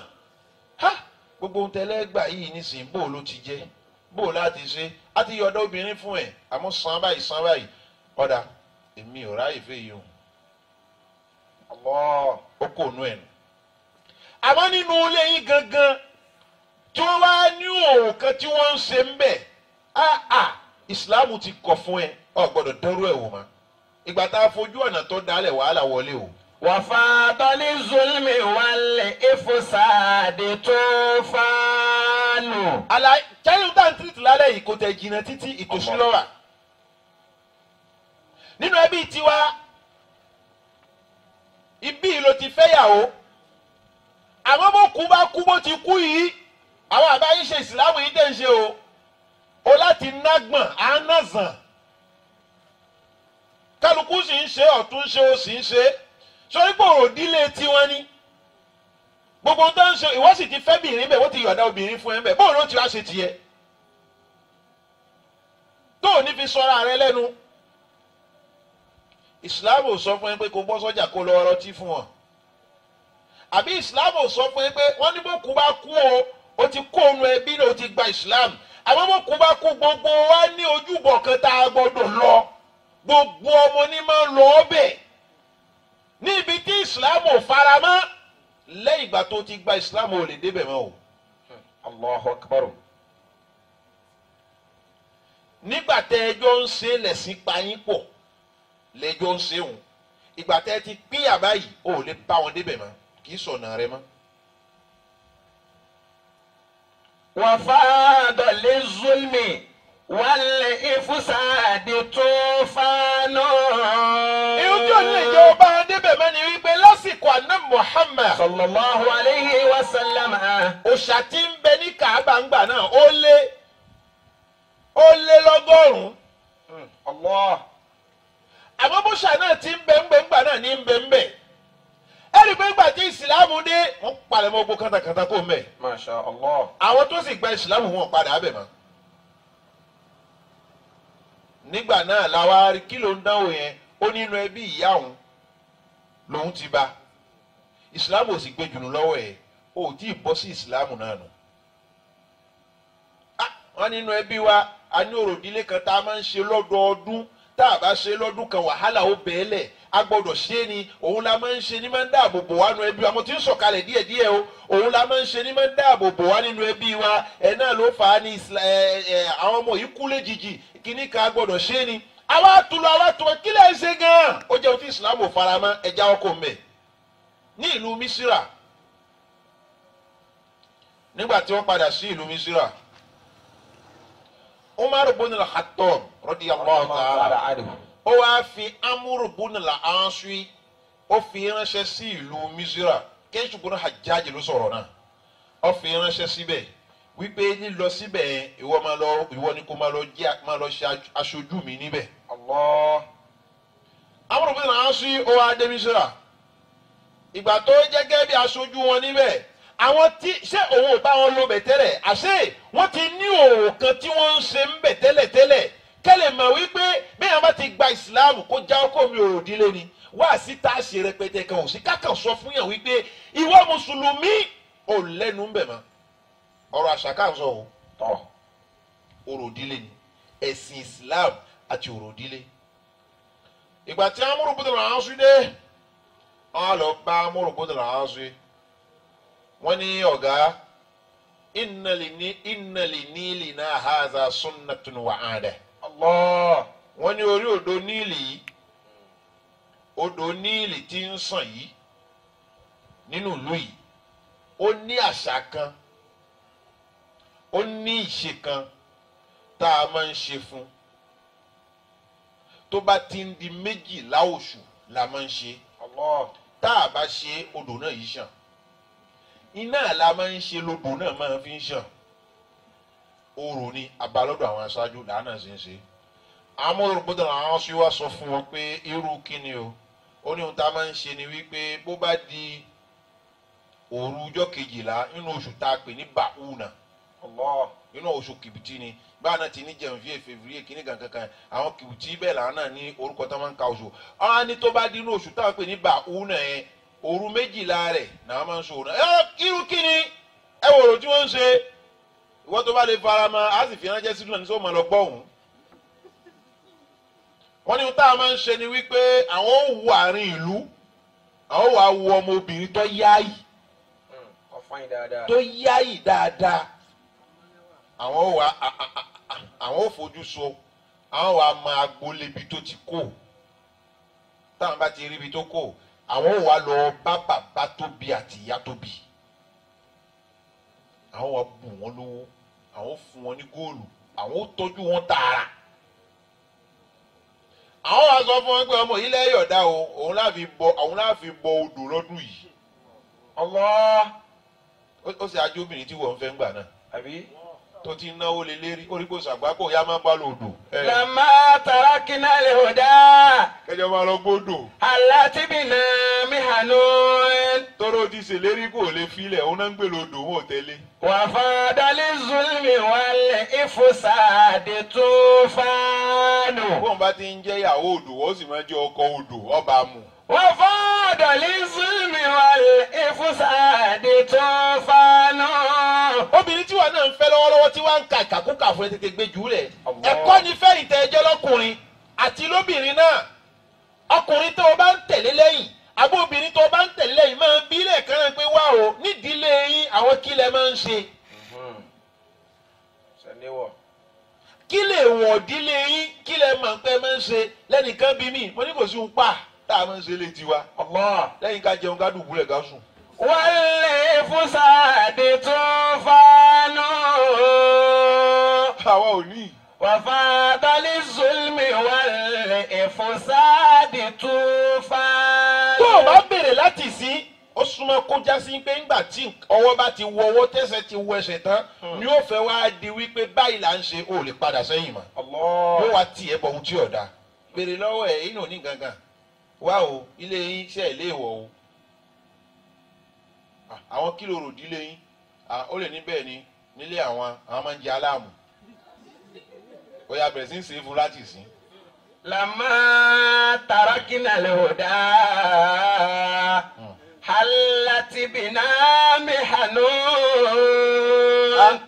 gbogbo ohun tẹ́lẹ̀ gbà yìí nísìnyí bó ló ti jẹ́ bó láti ṣe á ti yọ̀dọ̀ obìnrin fún ẹ̀ àmọ́ san báyìí ọ̀dà èmi ò ráyè fẹ́ yìí o. Allah ó kò nú ẹ̀ nù. àmọ́ nínú ilé yín gangan tí wọ́n wá ní òun kan tí wọ́n ń ṣe ń bẹ̀ ìsìláàmù ti kọ̀ fún ẹ ọ gbọ́dọ̀ dẹ́rù ẹ̀ wò má. ìgbà tá a fojú ọ̀nà tó dálẹ̀ wàhálà wọlé o. wàfàdọ́lì zulmi wàlẹ̀ ifosade tó fàánù. àlàyé kẹ́yìn tá à ń tìrìtì lálẹ́ yìí kò tẹ̀ jìnnà títí ìtòsí lọ́wọ́. nínú ẹbí tiwa ibí ló ti fẹ́yàwó àmọ́ bó kú bá kú bó ti kú yìí àwọn àbáyé ṣe ìsìláàmù yìí tẹ̀ ń ṣe o láti nágbọ̀n àánàzàn kálukú sì ń ṣe ọ̀tún ṣe ó sì ń ṣe sórí pé òròdílé tiwọn ni gbogbo tó ń ṣe ìwọ sì ti fẹ́ bìnrin bẹ́ẹ̀ wọ́n ti yọ̀dá obìnrin fún ẹ bẹ́ẹ̀ bóun ló ti wá ṣe tiẹ̀ tó ò ní fi sọ́ra rẹ lẹ́nu. ìsìláàmù sọ fún ẹ pé kó bọ́ sọ́jà kó lọ ọrọ̀tí fún wọn àbí ìsìláàmù sọ fún ẹ pé wọ́n ní bó kú bá kú o ti kó ònú ẹbí náà o ti gba ìsìláàmù àmọ́ bó kú bá kú gbogbo wa ní ojúbọ kan tá a gbọdọ̀ lọ gbogbo ọmọ ní máa ń lọ ọbẹ̀ ní ibi tí ìsìláàmù ò fara mọ́ lẹ́yìn ìgbà tó ti gba ìsìláàmù ò lè débẹ̀ mọ́ o. Allahu Akbar. nígbà tẹ ẹjọ́ ń ṣe lẹ̀sìn payín pọ̀ lẹ́jọ́ ń ṣe òun ìgbà tẹ ti pínyà báyìí ò lè bá wọn débẹ̀ mọ́ kì í sọ̀nà rẹ mọ́. wàfàdọ́lì zulmi wàlẹ̀ ifosade tó fàánù. irú tí ò ní lè jẹ́ ọba débẹ̀ mọ́ ni wípé lásìkò àná Muhammad sallallahu alayhi wa sallam. òòṣà tí ń bẹ ní kàábàǹgbà náà ó lé lọ́gọ́rùn-ún. Allah. àmọ́ bóṣà náà ti ń bẹ ńgbà náà ní ń bẹ. ẹ̀rí pé ìgbà tí ìsìlámù dé wọ́n palẹ̀ mọ́ gbogbo kàtàkàtà kó mẹ́. Masha Allah. àwọn tó sì gba ìsìlámù wọn padà abẹ mọ́. nígbà náà làwa rí kí ló ń dánwò yẹn ó nínú ẹbí ìyá òun lòun ti bá ìsìlámù ò sì gbé jùlọ lọ́wọ́ ẹ̀ ó tí ì bọ́ sí ìsìlámù náà nù. wọ́n nínú ẹbí wa a ní òròdílé kan tá a máa ń ṣe lọ́dọọdún tá a bá ṣe lọ́dún kan wàhálà ó bẹ́ẹ̀lẹ̀ a gbọ́dọ̀ ṣe ni òun la máa ń ṣe ní máa ń dáàbò bò wá nínú ẹbí wa mo ti ń sọ̀kalẹ̀ díẹ̀díẹ̀ o òun la máa ń ṣe ní máa ń dáàbò bò wá nínú ẹbí wa ẹ̀ náà ló fà á ní àwọn ọmọ yìí kú léjijì kíní kan a gbọ́dọ̀ ṣe ni àwa tulọ̀ kí lè ṣe gan-an ó jẹ́ ohun tí Islam ò fara mọ́ ẹja ọkọ̀ mẹ́ ní ìlú Misira nígbà tí wọ́n padà sí ìlú Misira Umar ibn al-Khattab radiyallahu ta'ala anhu ó wá fi Amr ibn al-As ó fi ránṣẹ́ sí ìlú Misira Kaysu ibn Hajjaj ló sọ̀rọ̀ náà ó fi ránṣẹ́ síbẹ̀ wípé lílọ síbẹ̀ ìwọ ni kó máa lọ ṣe aṣojú mi níbẹ̀. Allah. Amr ibn al-As ó wá dé Misira ìgbà tó jẹ́ gẹ́gẹ́ bí aṣojú wọn níbẹ̀ àwọn tí ṣé òun ò bá wọn lo bẹ̀tẹ́lẹ̀ àṣé wọ́n ti ní òwò kan tí wọ́n ń ṣe ń bẹ̀ tẹ́lẹ̀tẹ́lẹ̀ kẹ́lẹ̀ mọ̀ wípé bí wọ́n bá ti gba ìsìláàmù kó já ọkọ mi òrò dílé ni wá sí tá a ṣe rẹpẹtẹ kan ò sí kákan sọ fún yàn wípé ìwọ mùsùlùmí ò lẹ́nu ń bẹ̀ mọ́ ọ̀rọ̀ àṣà kan sọ ò tọ̀ òrò dílé ni ẹ̀sìn islam àti òrò dílé. ìgbà tí Amru ibn al-As dé wọ́n lọ bá Amru ibn al-As wọ́n ní ọ̀gá inna li níìlì náà haza sunnatun wa aada. Allah. wọ́n ní orí odò níìlì tí ń sàn yìí nínú ìlú yìí ó ní àṣà kan ó ní ìṣe kan tá a máa ń ṣe fún tó bá ti ń di méjìlá oṣù la máa ń ṣe. Allah. tá a bá ṣe odò náà yìí ṣàn iná la máa ń ṣe lodò náà máa fi ń ṣàn orò ni abalọ́dọ̀ àwọn aṣáájú làánà ṣe ń ṣe. Amru ibn al-As wá sọ fún wọn pé irú kíni o ó ní ohun tá a máa ń ṣe ni wípé bó bá di òru ọjọ́ kejìlá nínú oṣù tá a pè ní bàúnà nínú oṣù kìbìtì ni báà náà ti ní janvier février kíní kankan àwọn kìbìtì bẹ́ẹ̀ làánà ní orúkọ tá a máa ń ka oṣù àwọn á ní tó bá di inú oṣù tá a pè ní bàúnà yẹn òru méjìlá rẹ̀ náà máa ń sọ̀rọ̀ irú kíni ẹ wò ó tí wọ́n ń ṣe ìwọ́n tó bá lè fara mọ́ a sì fi ránṣẹ́ sínú ẹni tó máa lọ gbọ́ òun. wọ́n ní ohun tá a máa ń ṣe ni wípé àwọn ò wo àárín ìlú àwọn wàá wo ọmọbìnrin tó yáàyì dáadáa àwọn ò fojú so àwọn wàá máa gbolé ibi tó ti kó táwọn bá ti rí ibi tó kó àwọn ò wá lọ bá bàbá tó bí àti ìyá tó bí àwọn wá bù wọ́n lówó àwọn fún wọn ní góòlù àwọn ò tọ́jú wọn tààrà àwọn wá sọ fún wọn pé ọmọ yìí lẹ́yọ̀dá o òun láfi bọ odò lọ́dún yìí. Allah. ó sì ajé obìnrin tí wọ́n fẹ́ ń gbà náà àbí tó ti náwó lé lérí orí kò sàgbákò yá máa bá lòdò. Lamma tarakna al-huda. kẹjọ máa lọ gbódò. allati bina mihanun. tọ́rọ ti ṣèlérí kò lè filẹ̀ òun náà ń gbé lòdò wọn ò tẹ́lẹ̀. wa fada li-zulmi wal-ifsadi tufanu. bóun bá ti ń jẹ́ ìyàwó odò wọ́n sì máa jẹ́ ọkọ odò ọba mu. wa fada li-zulmi wal-ifsadi tufanu. obìnrin tí wọn náà ń fẹ́ lọ́wọ́lọ́wọ́ tí wọ́n ń ka ìkàkùkà fún ẹ tètè gbé jù lẹ̀. ẹ̀kọ́ ni fẹ́ ìtẹ̀jọ́ lọ́kùnrin àti lóbìnrin náà. ọkùnrin tó o bá ń tẹ̀lé lẹ́yìn àbó obìnrin tó o bá ń tẹ̀lé lẹ́yìn máa ń bí lẹ́ẹ̀kan náà pé wá o nídìílé yín àwọn kí lẹ máa ń ṣe. kí lè wọ̀n dílé yín kí lẹ máa ń pẹ́ máa ń ṣe lẹ́nìkan bí mi mo ní kò sí un pa tá a máa ń ṣe létí wa. lẹ́yìn ká jẹun ká dùbúlẹ̀ ká sùn. wal-ifsadi tufanu. àwa ò ní. wa fada li-zulmi wal-ifsadi tufanu. tó o bá bèrè láti sí ó súnmọ́ kó já sí pé ńgbà tí ọwọ́ bá ti wọ ọwọ́ tẹ́sẹ̀ ti wọ ẹsẹ̀ tán ni ó fẹ́ wá di wípé báyìí là ń ṣe ó lè padà sẹ́yìn mọ́. yóò wá tiẹ̀ bọ̀ ohun tí ò dáa. bèrè lọ́wọ́ ẹ̀ inú ní gangan wá o ilé yín ṣe ilé ìwọ̀ o. àwọn kìlò rò dílé yín ó lè ní bẹ́ẹ̀ ni nílé àwọn máa ń jẹ aláàmù. ó yá bẹ̀rẹ̀ sí ń ṣe é fún láti sìn. Lamma tarakna al-huda. Allati bina mihanun.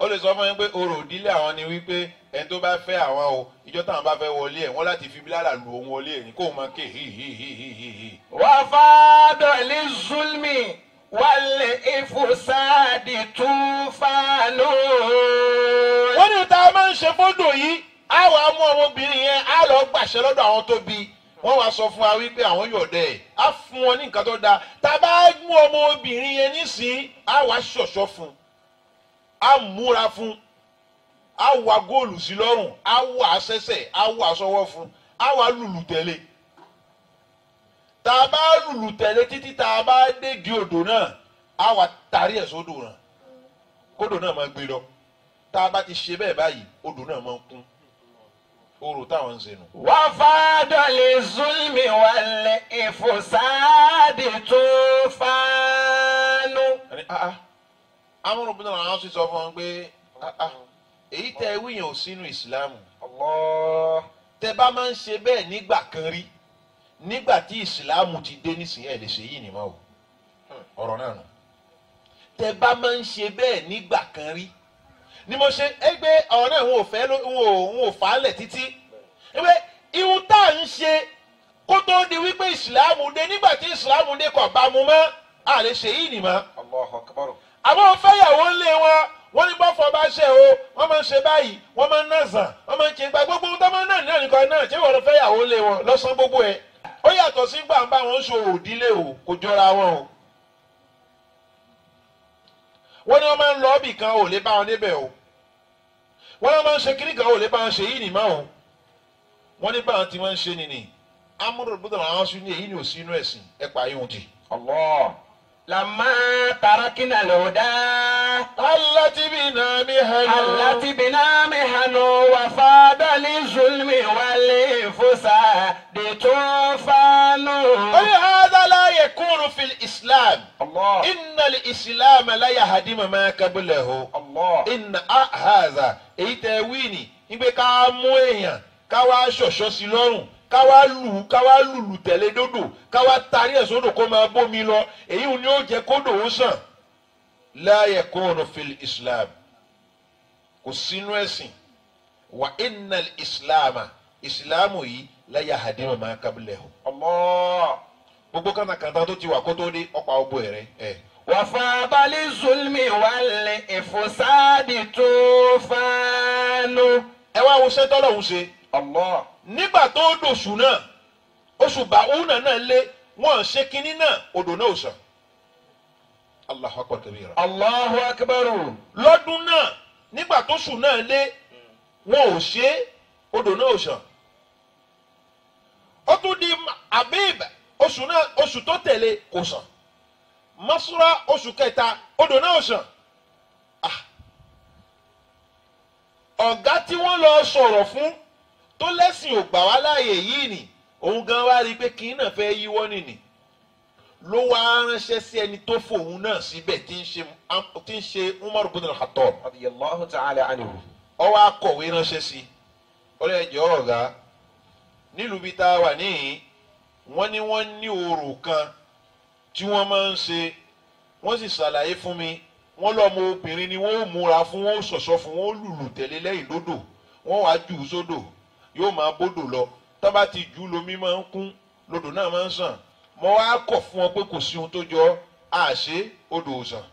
ó lè sọ fún yín pé orò ìdílé àwọn ni wípé ẹni tó bá fẹ́ àwọn o ìjọ táwọn bá fẹ́ wọlé ẹ̀ wọ́n láti fi bílálà lu òun wọlé ẹ̀ ní kó o máa ké hihihihihi. wa fada li-zulmi wal-ifsadi tufanu. wọ́n ní ta máa ń ṣe fọ́dọ̀ yìí á wàá mú ọmọbìnrin yẹn á lọ gbàṣẹ lọ́dọ̀ àwọn tó bí wọ́n wá sọ fún wa wípé àwọn yọ̀ọ̀dẹ̀ ẹ̀ á fún wọn ní nǹkan tó dáa tá a bá mú ọmọbìnrin yẹn nísìnyí á wá ṣọ̀ṣọ́ fún á múra fún á wá góòlù sí lọ́rùn á wá aṣẹ́sẹ̀ á wá aṣọwọ́ fún á wá lùlù tẹ̀lé tá a bá lùlù tẹ̀lé títí tá a bá dé di odò náà á wá tarí ẹ̀ sódò náà kódò náà máa gbé lọ tá a bá ti ṣe bẹ́ẹ̀ báyìí odò náà máa ń kún orò táwọn ń ṣe nù. wa fada li-zulmi wal-ifsadi tufanu. Amr ibn al-As sọ fún wọn pé èyí tẹ wí yẹn ò sínú ìsìlámù. Allah. Tẹ bá máa ń ṣe bẹ́ẹ̀ nígbà kan rí nígbà tí ìsìlámù ti dé nísìnyí ẹ̀ lè ṣe yìí nìmọ̀ o ọ̀rọ̀ náà nù. Tẹ bá máa ń ṣe bẹ́ẹ̀ nígbà kan rí ni mo ṣe ẹgbẹ́ ọ̀rọ̀ náà n ò fà á lẹ̀ títí ẹgbẹ́ ihun tá à ń ṣe kó tó di wípé ìsìlámù dé nígbà tí ìsìlámù dé kò bá mu mọ́ a lè ṣe yìí nìmọ̀. Allahu akbar. Àwọn fẹ́yàwó ńlé wọ́n ní bọ́fọ̀ bá ṣe o wọ́n máa ń ṣe báyìí wọ́n máa ń nàzàn wọ́n máa ń ṣe gba gbogbo ohun tó máa ń náà nìkan náà ṣé wọ́n fẹ́yàwó ńlé wọn lọ́sàn gbogbo ẹ̀ ó yàtọ̀ sí gbàǹbà wọn ṣòwò òdílé o kò jọra wọn o. Wọ́n ní wọ́n máa ń lọ ọ́bì kan ò lè bá wọn débẹ̀ o wọ́n ní wọ́n máa ń ṣe kíní kan ò lè bá wọn ṣe yìí nìmọ̀ o wọ́n ní báwọn ti máa ń ṣe nìní Amr ibn al-As ní èyí ni ò sí inú ẹ̀sìn ẹ̀ pa ayé wọn jì. Allah. Lamma tarakina al-huda allati bina mihanu allati bina mihanu wa fada li-zulmi wal-fasadi tufanu. هذا لا يكون في الإسلام. الله. إن الإسلام لا يهدم ما قبله. الله. إن هذا إيتويني إبه كامويا كوا شوشو سيلون káwá lùlù tẹ̀lé dòdò káwá tarí ẹ̀ sódò kó máa bómi lọ èyí ni ó jẹ́ kódò ó sàn. La yakunu fil islam kò sínú ẹ̀sìn wa innal islama ìsìlámù yìí la yahdimu ma qablahu. Allah. Gbogbo kàntàkàntà tó ti wà kó tó dé ọ̀pá ọgbọ ẹ̀rẹ́ ẹ̀. Wa fada li-zulmi wal-fasadi tufanu. Ẹ wá wo sẹ́tọ́ lọ́hùn ṣe. Allah. Nígbà tó dòṣù náà oṣù bàúnà náà lé wọ́n ṣe kínní náà odò náà ò sàn. Allahu akbar kabira. Allahu akbar. Lọ́dún náà nígbà tó ṣù náà lé wọn ò ṣe odò náà ò sàn. Ó tún di Abib oṣù tó tẹ̀lé kò sàn. Masura oṣù kẹta odò náà ò sàn. Ọ̀gá tí wọ́n lọ sọ̀rọ̀ fún tó lẹ́sìn ò gbà wá láàyè yìí ni òun gan wá rí i pé kí náà fẹ́ yíwọ́ nìní ló wá ránṣẹ́ sí ẹni tó fòun náà síbẹ̀ tí ń ṣe Umar ibn al-Khattab radiyallahu ta'ala anhu. Ó wá kọ̀wé ránṣẹ́ sí ọlẹ́jọ́ ọ̀gá nílùú bí tá a wà níyìn wọ́n ní orò kan tí wọ́n máa ń ṣe wọ́n sì ṣàlàyé fún mi wọ́n lọ́mọ obìnrin ni wọ́n ó múra fún wọ́n ó ṣọ̀ṣọ́ fún wọ́n ó lùlù tẹ̀lé lẹ́yìn lódò wọ́n wá jù ú sódò yóò máa bódò lọ tó bá ti jù ú lomi máa ń kún lódò náà máa ń sàn mo wá kọ̀ fún ọ pé kò sí ohun tó jọ àṣé odò òsàn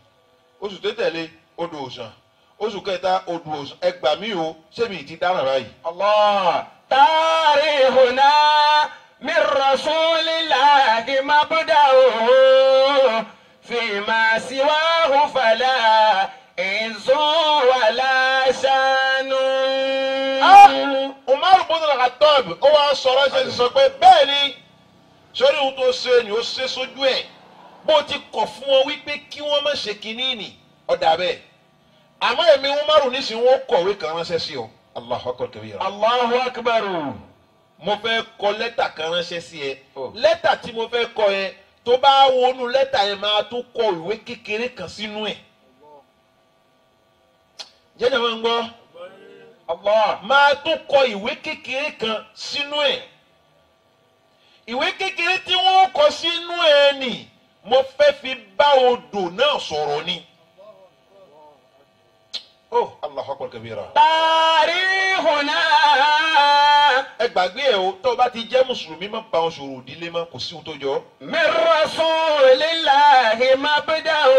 oṣù tó tẹ̀lé odò òsàn oṣù kẹta odò òsàn ẹgbà mí o sẹ́mi ti dára báyìí. Allah. Tarihuna min rasulillahi mabda'uhu fima siwahu fala inzu wala shanu. Umar ibn al-Khattab ó wá sọ̀rọ̀ ṣe ti sọ pé bẹ́ẹ̀ ni sórí ohun tó ṣe ni ó ṣe sójú ẹ̀ bó ti kọ̀ fún wọn wípé kí wọ́n má ṣe kínní nì ọ̀dà bẹ́ẹ̀ àmọ́ èmi Umaru nísìnyí wọ́n kọ̀wé kan ránṣẹ́ sí ọ. Allahu akbar kabira. Allahu akbar. Mo fẹ́ kọ lẹ́tà kan ránṣẹ́ sí ẹ lẹ́tà tí mo fẹ́ kọ yẹn tó bá wọnú lẹ́tà yẹn máa tún kọ ìwé kékeré kan sínú ẹ̀. Jẹ́jẹ́ máa ń gbọ́. Allah. Máa tún kọ ìwé kékeré kan sínú ẹ̀. Ìwé kékeré tí wọ́n kọ sínú ẹ̀ nì mo fẹ́ fi bá odò náà sọ̀rọ̀ ni. Oh, Allahu akbar kabira. Tarihuna. Ẹ gbàgbé ẹ o tó o bá ti jẹ́ mùsùlùmí má bá wọn sọ̀rọ̀ òdílé má kò sí ohun tó jọ. Min rasulillahi mabda'u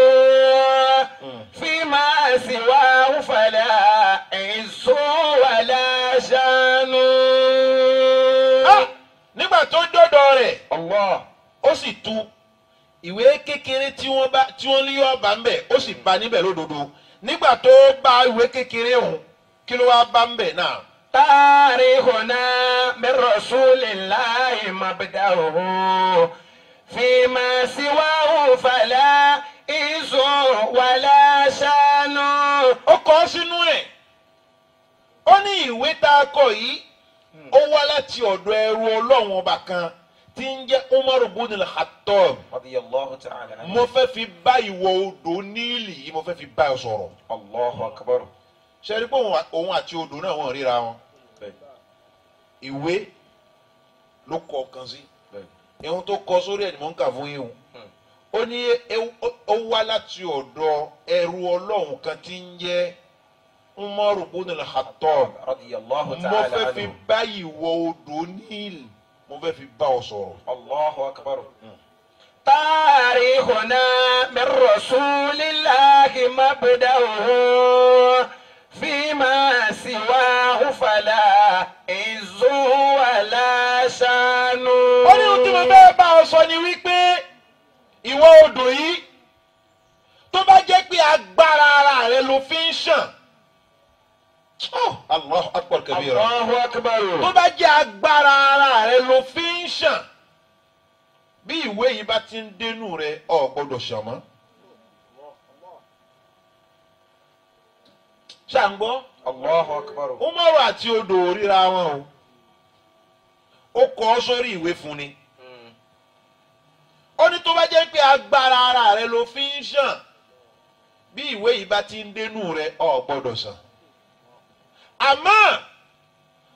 fima siwahu fala insu wala shanu. Nígbà tó dọ́dọ̀ rẹ̀ Allah. ó sì tú ìwé kékeré tí wọ́n ní yóò bá ń bẹ̀ ó sì bá níbẹ̀ lódodo nígbà tó bá ìwé kékeré ọ̀hún kí ló wá bá ń bẹ̀ náà. Tarihuna min rasulillahi mabda'uhu fima siwahu fala insu wala shanu. Ó kọ sínú ẹ̀ ó ní ìwé tá a kọ yìí ó wá láti ọ̀dọ̀ ẹrú Ọlọ́run ọba kan tí ń jẹ́ Umar ibn al-Khattab radiyallahu ta'ala anhu. mo fẹ́ fi bá ìwọ odò níìlì yìí mo fẹ́ fi bá ẹ sọ̀rọ̀. Allahu akbar. ṣe rí pé òun àti odò náà wọ́n ríra wọn ìwé ló kọ kan sí ihun tó kọ sórí ẹ̀ ni mò ń kà fún yín o ó ní ó wá láti ọ̀dọ̀ ẹrú Ọlọ́run kan tí ń jẹ́ Umar ibn al-Khattab radiyallahu mo ta'ala fẹ́ fi anhu. bá ìwọ odò níìlì mo fẹ́ fi bá ọ sọ̀rọ̀. Allahu akbar. تاريخنا من رسول الله مبدأه فيما سواه فلا عز ولا شان. ó ní ohun tí mo fẹ́ bá ọ sọ ni wípé ìwọ odò yìí tó bá jẹ́ pé agbára ara rẹ ló fi ń ṣàn. Allahu akbar kabira. Allahu akbar. tó bá jẹ́ agbára ara rẹ ló fi ń ṣàn bí ìwé yìí bá ti ń dénú rẹ ò gbọ́dọ̀ ṣàn mọ́. ṣàǹgbọ́ Allahu akbar. Umaru àti odò ríra wọn o ó kọ ọ sórí ìwé fún ni ó ní tó bá jẹ́ pé agbára ara rẹ ló fi ń ṣàn bí ìwé yìí bá ti ń dénú rẹ ò gbọ́dọ̀ ṣàn àmọ́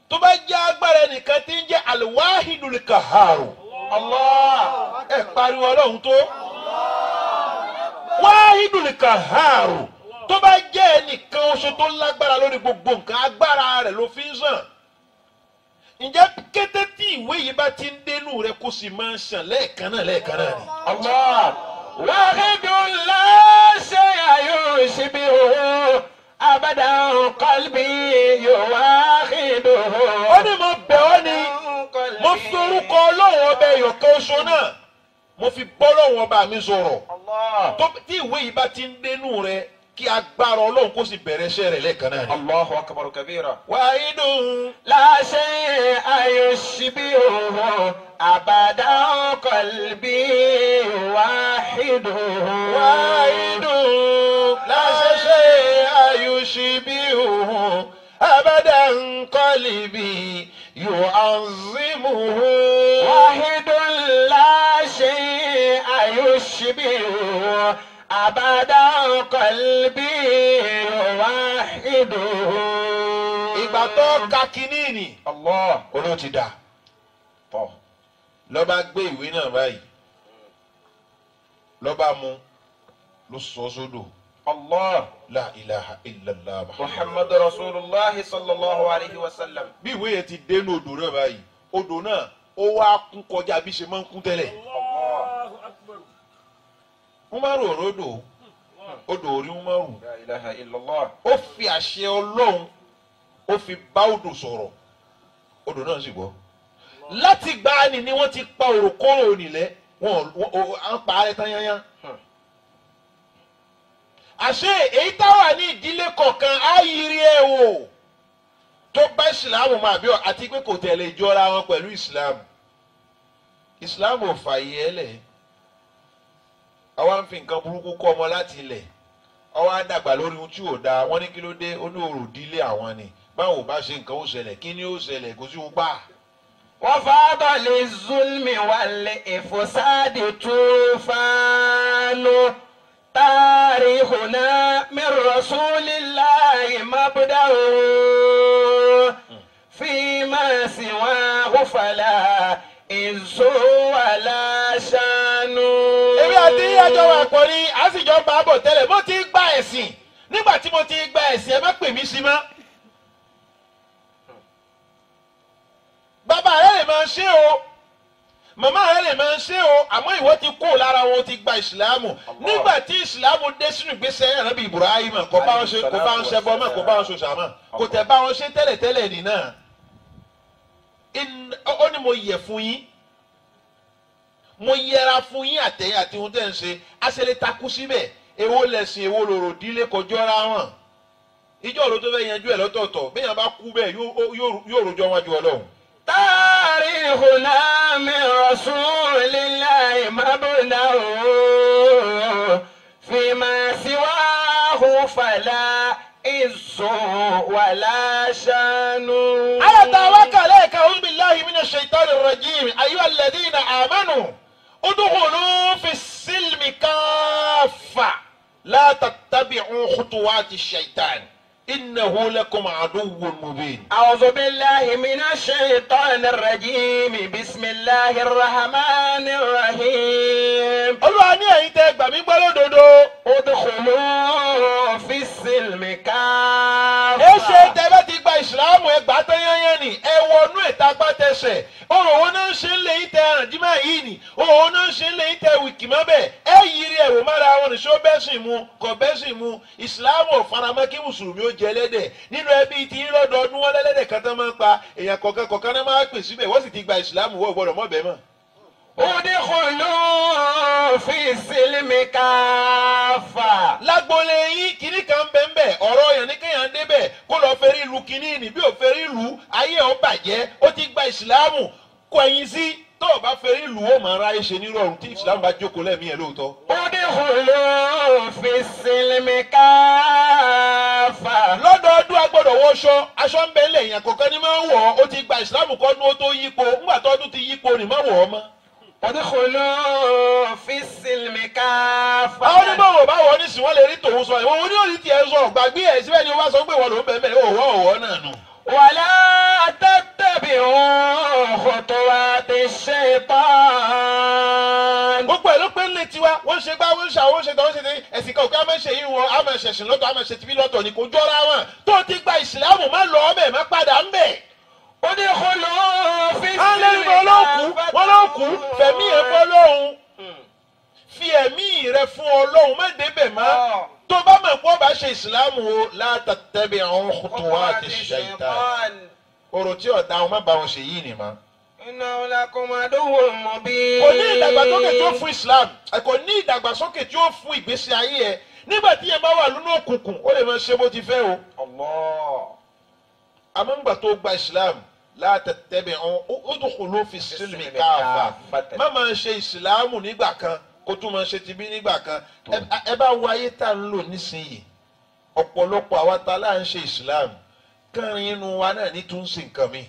tó bá jẹ́ agbára ẹnìkan tí ń jẹ́ al-Wahidul Qahharu. Allah ẹ pariwo Ọlọ́run tó Wahidul Qahharu tó bá jẹ́ ẹnìkan oṣù tó lágbára lórí gbogbo nǹkan agbára rẹ̀ ló fi ń sàn ǹjẹ́ kété tí ìwé yìí bá ti ń dénú rẹ̀ kó sì máa ń sàn lẹ́ẹ̀kan náà ni. Allah wahidun la shay'a yushbihu abadan qalbi yuwahiduhu. ó ní mo bẹ̀ ọ́ ni mo fi orúkọ Ọlọ́run ọba ẹ̀yọ̀kan oṣù náà mo fi bọ́ Ọlọ́run ọba mi sọ̀rọ̀ tí ìwé yìí bá ti ń dénú rẹ̀ kí agbára Ọlọ́run kó sì bẹ̀rẹ̀ iṣẹ́ rẹ̀ lẹ́ẹ̀kan náà ni. Allahu akbar kabira. Wahidun la shay'a yushbihu abadan qalbi wahiduhu. Wahidun la shay'a yushbihu abadan qalbi yu'azzimuhu. Wahidun la shay'a yushbihu abadan qalbi wahiduhu. Ìgbà tó ka kínní ni Allah olóò ti dà tọ̀ lọ́ba gbé ìwé náà báyìí lọ́ba mú ló sọ sódò. Allah La ilaha illallah Muhammad Rasulullah sallallahu alayhi wa sallam. bí ìwé yẹn ti dénú odò náà báyìí odò náà ó wá kún kọjá bí ṣe máa ń kún tẹ́lẹ̀. Umaru òrodò odò orí Umaru La ilaha illallah. ó fi àṣẹ Ọlọ́run ó fi bá odò sọ̀rọ̀ odò náà sì gbọ́. láti gbáàní ni wọ́n ti pa òròkóró onílẹ̀ wọ́n à ń pa ààrẹ tán yányán. àṣé èyí táwà ní ìdílé kọ̀ọ̀kan á yiri ẹ̀ wò tó bá ìsìláàmù máa bí ọ àti pé kò tẹ̀lé ìjọra wọn pẹ̀lú ìsìláàmù. ìsìláàmù ò fààyè ẹ lẹ̀ àwa ń fi nǹkan burúkú kọ́ ọmọ láti ilẹ̀ ọwọ́ á dàgbà lórí ohun tí ò dáa wọ́n ní kí ló dé ó ní òrò dílé àwọn ni báwo ò bá ṣe nǹkan ó ṣẹlẹ̀ kí ni ó ṣẹlẹ̀ kò sí ohun pa. وفاض للظلم والإفساد طوفان تاريخنا من رسول الله مبدأ فيما سواه فلا عز ولا شان. èmi àti àjọ wà pọ̀ ní àsìjọ bá bọ̀ tẹ́lẹ̀ mo ti gba ẹ̀sìn nígbà tí mo ti gba ẹ̀sìn ẹ má pè mí sí mọ́. bàbá rẹ lè máa ṣe o màmá rẹ lè máa ṣe o àmọ́ ìwọ ti kó lára wọn ti gba ìsìlámù nígbà tí ìsìlámù dé sínú ìgbésẹ̀ Ànábì Ibrahim kò bá wọn ṣe bọ́ mọ́ kò bá wọn ṣoṣà mọ́ kò tẹ̀ bá wọn ṣe tẹ́lẹ̀tẹ́lẹ̀ nìyẹn ó ní mo yẹ fún yín mo yẹra fún yín àtẹ̀yìn àti ohun tẹ́ ń ṣe aṣẹ́lẹ̀ takú síbẹ̀ èwo lẹ̀sìn èwo lòrò dílé kọjọ́ra wọn ìjọ ló tó fẹ́ yanjú ẹ̀ lọ́tọ̀ọ̀tọ̀ bí yàn bá kú bẹ́ẹ̀ yóò rojọ́ wájú Ọlọ́run. تاريخنا من رسول الله مبدأ فيما سواه فلا عز ولا شان. ayata wákàlẹ́ ẹ̀ka ọ̀hún billahi mina الشيطان الرجيم أيها الذين آمنوا ادخلوا في السلم كافة لا تتبعوا خطوات الشيطان إنه لكم عدو مبين. أعوذ بالله من الشيطان الرجيم بسم الله الرحمن الرحيم. Olúwa ní ẹ̀yin tẹ́ gbà mí gbọ́ lódodo. ادخلوا في السلم كافة. ẹ ṣe tẹ́ bá ti gba ìsìlámù ẹ gbà tán yányán ni ẹ wọnú ìta pátẹsẹ̀ ọ̀rọ̀ wọn náà ń ṣe ń lé yín tẹ àràndínmá yìí ni ọ̀rọ̀ wọn náà ń ṣe ń lé yín tẹ wìkì mọ́ bẹ́ẹ̀ ẹ yiri ẹ̀wò mára wọn ní ṣó bẹ́sìn mu kò bẹ́sìn mu ìsìlámù faramọ́ kí mùsùlùmí ó jẹ ẹlẹ́dẹ̀ nínú ẹbí tí lọ́dọọdún wọn lẹ́lẹ́dẹ̀ kan tán máa ń pa èèyàn kọ̀ọ̀kan náà máa pè síbẹ̀ wọ́n sì ti gba ìsìlámù wọ́n gbọ́dọ̀ mọ́ bẹ́ẹ̀ mọ́. ادخلوا في السلم كافة. lágbolé yín kìnnì kan bẹ́ẹ̀ ọ̀rọ̀ yẹn ní kéèyàn débẹ̀ kó lọ́ọ́ fẹ́rí ìlú kìnnì ní bí ò fẹ́rí ìlú ayé ọ̀ bàjẹ́ ó ti gba ìsìlámù kọ ẹ̀yìn sí tó o bá fẹ́rí ìlú ó máa ráyè ṣe nírọ̀rùn tí ìsìlámù bá jókòó lẹ́mìí ẹ̀ lóòótọ́. ادخلوا في السلم كافة. lọ́dọọdún a gbọ́dọ̀ wọṣọ aṣọ ń bẹ lẹ́yìn àkọ́kọ́ ní máa ń wọ̀ ó ti gba ìsìlámù kọ́dún ó tó yípo ńgbà tọ́dún ti yípo ní má wọ̀ ọ́ mọ́. ادخلوا في السلم كافة. àwọn onímọ̀ bá wọ nísìnyí wọ́n lè rí tòun sọ ìwọ̀n oní òní tiẹ̀ sọ gbàgbé ẹ̀ síbẹ̀ ni wọ́n bá sọ pé wọ́n ló ń bẹ̀ mẹ́rin òwò náà nù. ولا تتبعوا خطوات الشيطان. gbogbo ẹ̀ ló pé ń lé tiwa wọ́n ṣe gbá wọ́n ṣe àwọn ṣe tán wọ́n ṣe tán ẹ̀sìn kan òkè àmọ́ ṣe yín wọn àmọ́ ṣẹ̀sìn lọ́tọ̀ àmọ́ ṣe tìbí lọ́tọ̀ ni kò jọra wọn tó ti gba ìsìlámù má lọ ọbẹ̀ má padà ń bẹ̀. ادخلوا في àwọn السلم ẹni wọn ló kú fẹ̀mí ẹ̀ fọ́ lóhun fi ẹ̀mí rẹ̀ fún Ọlọ́hun má débẹ̀ má tó bá mọ̀ pé ó bá ṣe ìsìlámù o la tattabi'u khutuwati shaytan ọ̀rọ̀ tí ọ̀dà wọn má bá wọn ṣe yìí nì má. إنه لكم عدو مبين. kò ní ìdàgbàsókè tí ó fún Islam kò ní ìdàgbàsókè tí ó fún ìgbésí ayé ẹ nígbà tí yẹn bá wà nínú òkùnkùn ó lè máa ṣe bó ti fẹ́ o. àmọ́ ńgbà tó gba Islam la tattabi'u udkhulu fi silmi kafa má máa ṣe ìsìlámù nígbà kan kó tún máa ṣe tibí nígbà kan ẹ bá wo ayé tá à ń lò nísìnyìí ọ̀pọ̀lọpọ̀ àwa tá là ń ṣe ìsìlámù kẹrin inú wa náà ní tún sí nǹkan mi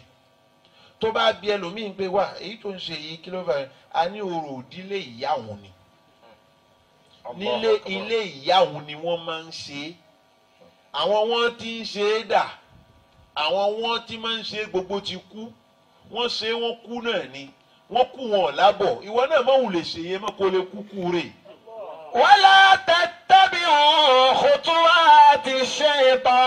tó bá bí ẹlòmíín pé wá èyí tó ń ṣe yìí kí ló fà yẹn a ní orò ìdílé ìyá òun ni nílé ilé ìyá òun ni wọ́n máa ń ṣe àwọn wọn ti ń ṣe é dà àwọn wọn ti máa ń ṣe gbogbo ti kú wọ́n ṣe wọ́n kú náà ni wọ́n kú wọn lábọ̀ ìwọ náà mọ̀ wù lè ṣe yẹn mọ̀ kó lè kúkú rè. ولا تتبعوا خطوات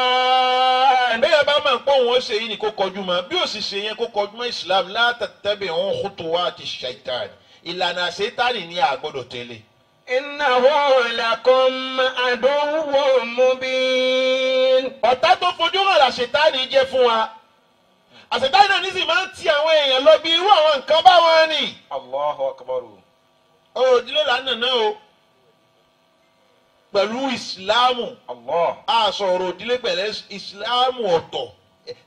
الشيطان. bẹ́ẹ̀ bá máa ń pọ̀ wọ́n ṣe yìí ni kó kọjú mọ́ bí ó sì ṣe yẹn kó kọjú mọ́ Islam la tattabi'u khutuwati shaitan ìlànà ṣètánì ni a gbọ́dọ̀ tẹ̀lé. إنه لكم عدو مبين. ọ̀tá tó fojú hàn la ṣètánì jẹ́ fún wa àṣetánì náà nísìnyí máa ń ti àwọn èèyàn lọ bí irú àwọn nǹkan báwọn ni. Allahu Akbar. òdìlé lánàá náà o pẹ̀lú ìsìláàmù a sọ̀rọ̀ òdìlé pẹ̀lú ìsìláàmù ọ̀tọ̀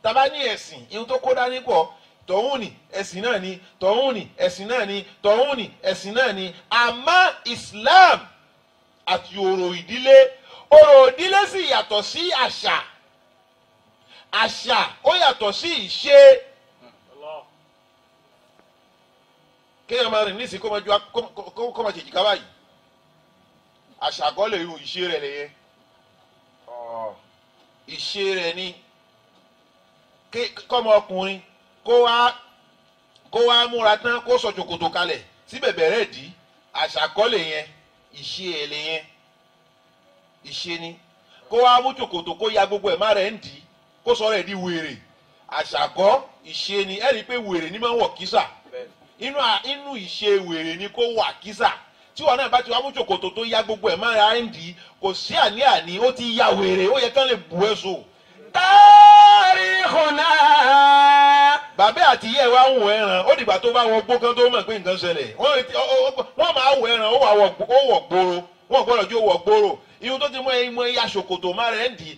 tàbá ní ẹ̀sìn ihun tó kó dání pọ̀ tọ̀hún ni ẹ̀sìn náà ni tọ̀hún ni ẹ̀sìn náà ni tọ̀hún ni ẹ̀sìn náà ni àmọ́ ìsìláàmù àti ọ̀rọ̀ ìdílé sì yàtọ̀ sí àṣà ó yàtọ̀ sí ìṣe kéèyàn máa rìn nísìnyí kó máa jèjì ká báyìí àṣà kọ́ lè hu ìṣe rẹ̀ lè yẹ ìṣe rẹ̀ ni kọ́mọ ọkùnrin kó wá múra tán kó sọ ṣòkòtò kalẹ̀ sí bẹ̀bẹ̀rẹ̀ dì àṣà kọ́ lè yẹn ìṣe ẹ̀ lè yẹn ìṣe ni kó wá mú ṣòkòtò kó ya gbogbo ẹ̀ má rẹ̀ ń dì í kó sọ rẹ̀ di wèrè àṣàkọ́ ìṣe ni ẹ rí i pé wèrè ni máa ń wọ̀ kísà inú ìṣe wèrè ni kó wà kísà tí wọn náà bá ti wá mú ṣòkòtò tó ya gbogbo ẹ̀ máa ra ẹ̀ ń dì í kò sí àní-àní ó ti ya wèrè ó yẹ kán lè bù ẹ́ so. Tarikhuna. bàbá àti ìyá ẹ̀ wá ń wọ ẹran ó dìgbà tó bá wọ gbó kan tó mọ̀ pé nǹkan ṣẹlẹ̀ wọ́n máa wọ ẹran ó wọ̀ gbòòrò wọ́n gbọ́dọ̀ jó wọ̀ gbòòrò ihun tó ti mú ẹyà ṣòkòtò má rẹ̀ ń dì í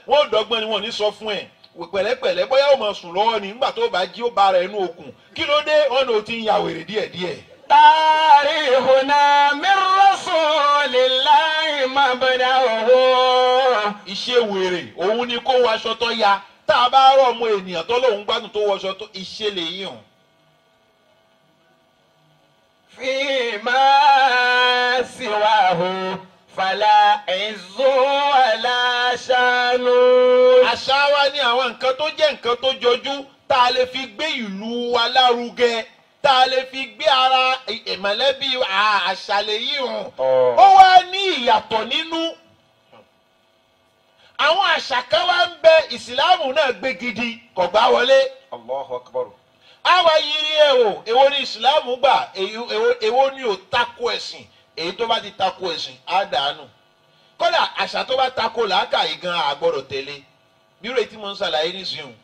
wọ́n dọ́gbọ́n ni wọ́n ní sọ fún ẹ̀ pẹ̀lẹ́pẹ̀lẹ́ bóyá ó máa sùn lọ́wọ́ ni nígbà tó bá jí ó bá rẹ̀ inú okùn kí ló dé ọ̀nà ò ti ń ya wèrè díẹ̀díẹ̀. Tarikhuna min rasulillahi mabda'uhu. ìṣe wèrè òun ni kó wọ aṣọ tó ya tá a bá rọ̀ mọ́ ènìyàn tó lóun gbádùn tó wọṣọ tó ìṣe lè yí hàn. فيما سواه فلا عز ولا شان. àṣà wa ní àwọn nǹkan tó jẹ́ nǹkan tó jọjú tá a lè fi gbé ìlú wa lárugẹ tá a lè fi gbé ara ìmọ̀lẹ́bí àṣàlẹ̀ yìí hàn. ó wá ní ìyàtọ̀ nínú. àwọn àṣà kan wá ń bẹ ìsìláàmù náà gbé gidi kò gbá wọlé. Allahu Akbar. àwa yiri ẹ o èwo ni ìsìláàmù gbà èwo ni ò tako ẹ̀sìn èyí tó bá ti tako ẹ̀sìn á dànù. kódà àṣà tó bá tako làákàyè gan àgbọ̀dọ̀ tẹ̀lé bírò tí mo ń ṣàlàyé nísìnyìí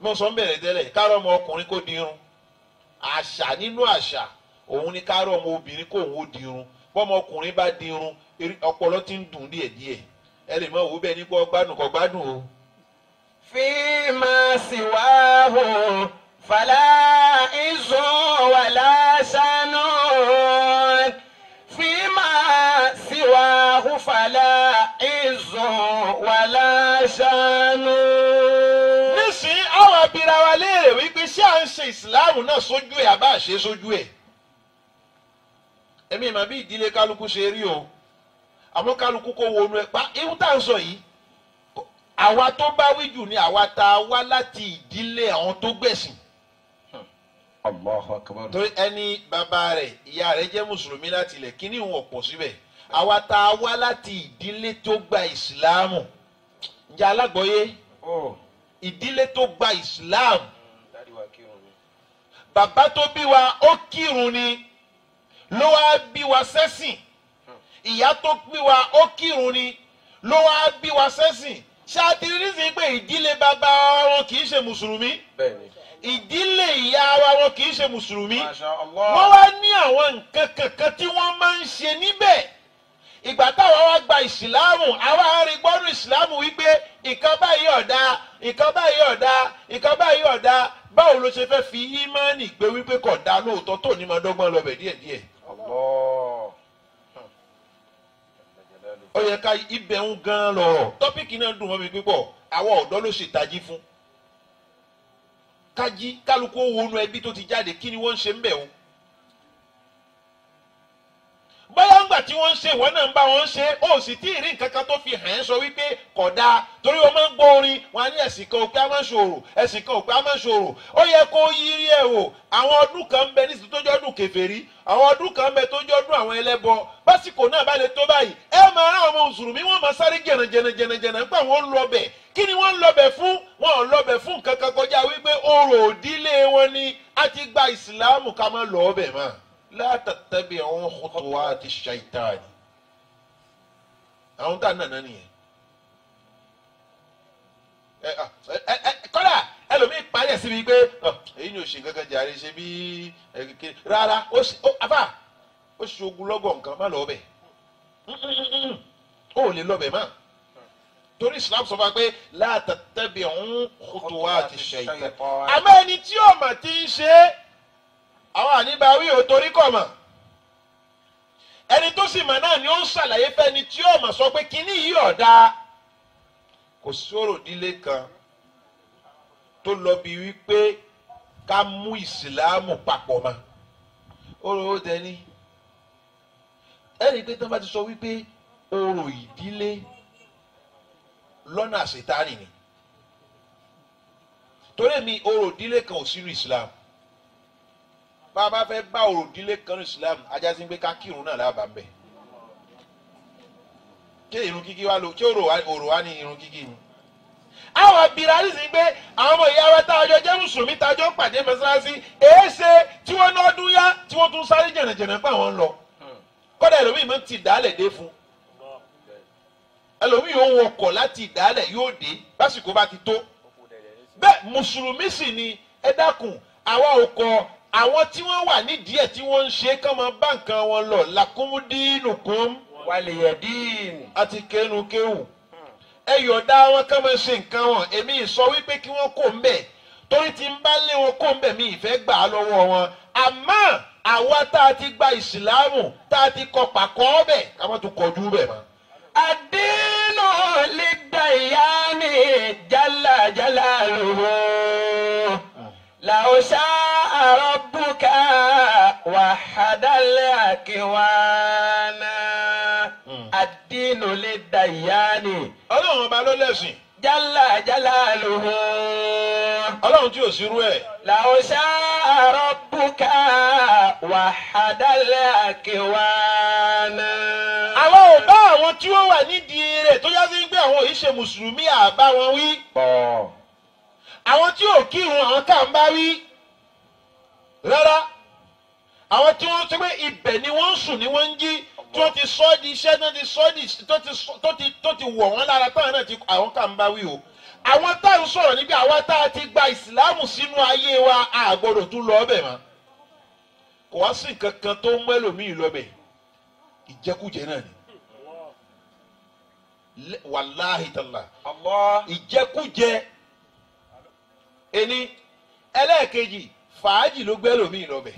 mo sọ ń bẹ̀rẹ̀ tẹ́lẹ̀ kárọ̀ ọmọ ọkùnrin kó dirun àṣà nínú àṣà òun ni kárọ̀ ọmọ obìnrin kó òun ó dirun bọ́mọ ọkùnrin bá dirun ọpọlọ ti ń dùn díẹ̀díẹ̀ ẹ lè mọ òwú bẹ́ẹ̀ nípa ọgbádùn kọ gbádùn o. فيما سواه فلا عز ولا شان. فيما سواه فلا عز ولا شان. nísìnyí àwọn abira wa léèrè wípé ṣé à ń ṣe ìsìláàmù náà sójú ẹ̀ àbá ṣe sójú ẹ̀. èmi ìmọ̀ bí ìdílé kálukú ṣe rí o àmọ́ kálukú kó wọnú ẹ̀ pa ihun tá à ń sọ yìí àwa tó bá wí jù ni àwa tá a wá láti ìdílé àwọn tó gbẹ̀sìn. Allahu Akbar. torí ẹni bàbá rẹ̀ ìyá rẹ̀ jẹ́ mùsùlùmí láti ilẹ̀ kíní ìwọ̀n pọ̀ síbẹ̀ àwa tá a wá láti ìdílé tó gba ìsìláàmù ǹjẹ́ alágbọ̀yé ìdílé tó gba ìsìláàmù bàbá tó bí wa ó kírun ni ló wá bí wa sẹ́sìn ìyá tó bí wa ó kírun ni ló wá bí wa sẹ́sìn ṣáàtìrí sí pé ìdílé bàbá wọn kì í ṣe mùsùlùmí ìdílé ìyá wọn kì í ṣe mùsùlùmí wọ́n wá ní àwọn nǹkan kankan tí wọ́n máa ń ṣe níbẹ̀ ìgbà táwọn wá gba ìsìláàmù àwa rí gbọ́dọ̀ ìsìláàmù wípé nǹkan báyìí ọ̀dà nǹkan báyìí ọ̀dà nǹkan báyìí ọ̀dà báwo ló ṣe fẹ́ fi ímánì gbé wípé kò dá lóòótọ́ tó ní máa dọ́gbọ́n lọ bẹ̀ díẹ̀díẹ̀. ó yẹ ká ibẹ̀ ń gan lọ̀rọ̀ tọ́pìkì náà dùn mọ́ mi pípọ̀ àwọn ọ̀dọ́ ló ṣe ìtají fún kájí kálukú wọnú ẹbí tó ti jáde kí ni wọ́n ń ṣe ń bẹ̀ o bóyá ńgbà tí wọ́n ń ṣe ìwọ náà ń bá wọn ṣe ó sì tí ì rí nǹkan kan tó fi hàn ẹ́ sọ wípé kò dáa torí wọ́n máa ń gbọ́ orin wọn á ní ẹ̀sìn kan òpé á máa ń ṣòro ẹ̀sìn kan òpé á máa ń ṣòro ó yẹ kó yírí ẹ̀ wò àwọn ọdún kan ń bẹ nísìsiyìí tó jẹ́ ọdún kèfèrí àwọn ọdún kan ń bẹ tó jẹ́ ọdún àwọn ẹlẹ́bọ básìkò náà bá lè tó báyìí ẹ máa rán àwọn mùsùlùmí wọn máa sáré jẹnàjẹnàjẹnàjẹnà nípa wọn ń lọbẹ̀ kí ni wọ́n ń lọbẹ̀ fún wọn ò lọbẹ̀ fún nǹkan kan kọjá wípé orò òdílé wọn ni a ti gba ìsìláàmù ká má lọ ọbẹ̀ mọ́. لا تتبعوا خطوات الشيطان àwọn tá a nàná nìyẹn kọ́lá ẹlòmíì parí ẹ̀ síbi pé èyí ni òṣè gángan jàre ṣe bí kékeré rárá ó ṣe ogun lọ́gọ̀ nǹkan má lọ́ọ́ bẹ̀ ó lè lọ́ọ́ bẹ̀ má torí Islam sọ fún wa pé لا تتبعوا خطوات الشيطان àmọ́ ẹni tí ọmọ ti ń ṣe é àwọn àníbáwí ò torí kọ̀ mọ̀ ẹni tó sì mọ̀ náà ni ó ń ṣàlàyé fẹ́ni tí ó mọ̀ sọ pé kínní yìí ọ̀dà kò sọ̀rọ̀ ìdílé kan tó lọ bí wípé ká mú ìsìláàmù papọ̀ mọ́ ọ̀rọ̀ ó dẹni ẹni pé tó bá ti sọ wípé ọ̀rọ̀ ìdílé lọ́nà àṣetánì ni torí mi ọ̀rọ̀ ìdílé kan ò sínú ìsìláàmù bá a bá fẹ́ bá òròdílé kan ní Islam ajá sí pé ká kírun náà lábàá mbẹ́ kí irun kíkí wá lò kí òrò wá ní irun kíkí ni. àwọn abirali sì pé àwọn ọmọ ìyá wa tájọ jẹ́ mùsùlùmí tájọ pàdé mọ́sálásí èéṣe tí wọ́n náà dún yá tí wọ́n tún sáré jẹ̀nàjẹ̀nà pé àwọn ń lọ kọ́dà ẹlòmíì máa ń ti dálẹ̀ dé fún ẹlòmíì yóò wọkọ̀ láti ìdálẹ̀ yóò dé lásìkò bá ti tó bẹ́ẹ̀ mùsùlùmí sì ni ẹ dákun àwa ò kọ àwọn tí wọ́n wà nídìí ẹ̀ tí wọ́n ń ṣe kán máa bá nǹkan wọn lọ làkúmúdínùkún wàlìyẹ̀dín àti kẹnukéwù ẹ yọ̀ọ̀dá wọn kán máa ṣe nǹkan wọn èmi sọ wípé kí wọ́n kó ń bẹ̀ torí tí ń bá lé wọn kó ń bẹ̀ mi ìfẹ́ gbà á lọ́wọ́ wọn àmọ́ àwa tá a ti gba ìsìláàmù tá a ti kọ pàkọ́ ọbẹ̀ ká má tún kọjú bẹ̀ mọ́. àdínú lè dá ìyá ní jálá lòwò làwọn ṣáà ربك وحد الأكوان الدين للديان ọlọ́run ọba ló lẹ́sìn. جل جلاله ọlọ́run tí ò sírú ẹ̀. لو شاء ربك وحد الأكوان. àwọn ò bá àwọn tí ó wà nídìí rẹ̀ tó yá sí pé àwọn ò ṣe mùsùlùmí àbá wọn wí. àwọn tí ò kírun àwọn kà ń bá wí. rárá àwọn tí wọ́n ti pé ibẹ̀ ni wọ́n ń sùn ni wọ́n ń jí tí wọ́n ti sọ di iṣẹ́ náà ti sọ di tó ti wọ̀ wọ́n lára táwọn náà ti àwọn kà ń bá wí o. àwọn tá à ń sọ̀rọ̀ níbi àwa tá a ti gba ìsìláàmù sínú ayé wa a gbọ́dọ̀ tún lọ ọbẹ̀ mọ́. kò wá sí nǹkan kan tó ń mẹ́lòmíì lọ́bẹ̀ ìjẹkújẹ náà ni. wàláhì tàlà ìjẹkújẹ ẹni ẹlẹ́ẹ̀kejì fàájì ló gbẹ́ lòmíì lọ́bẹ̀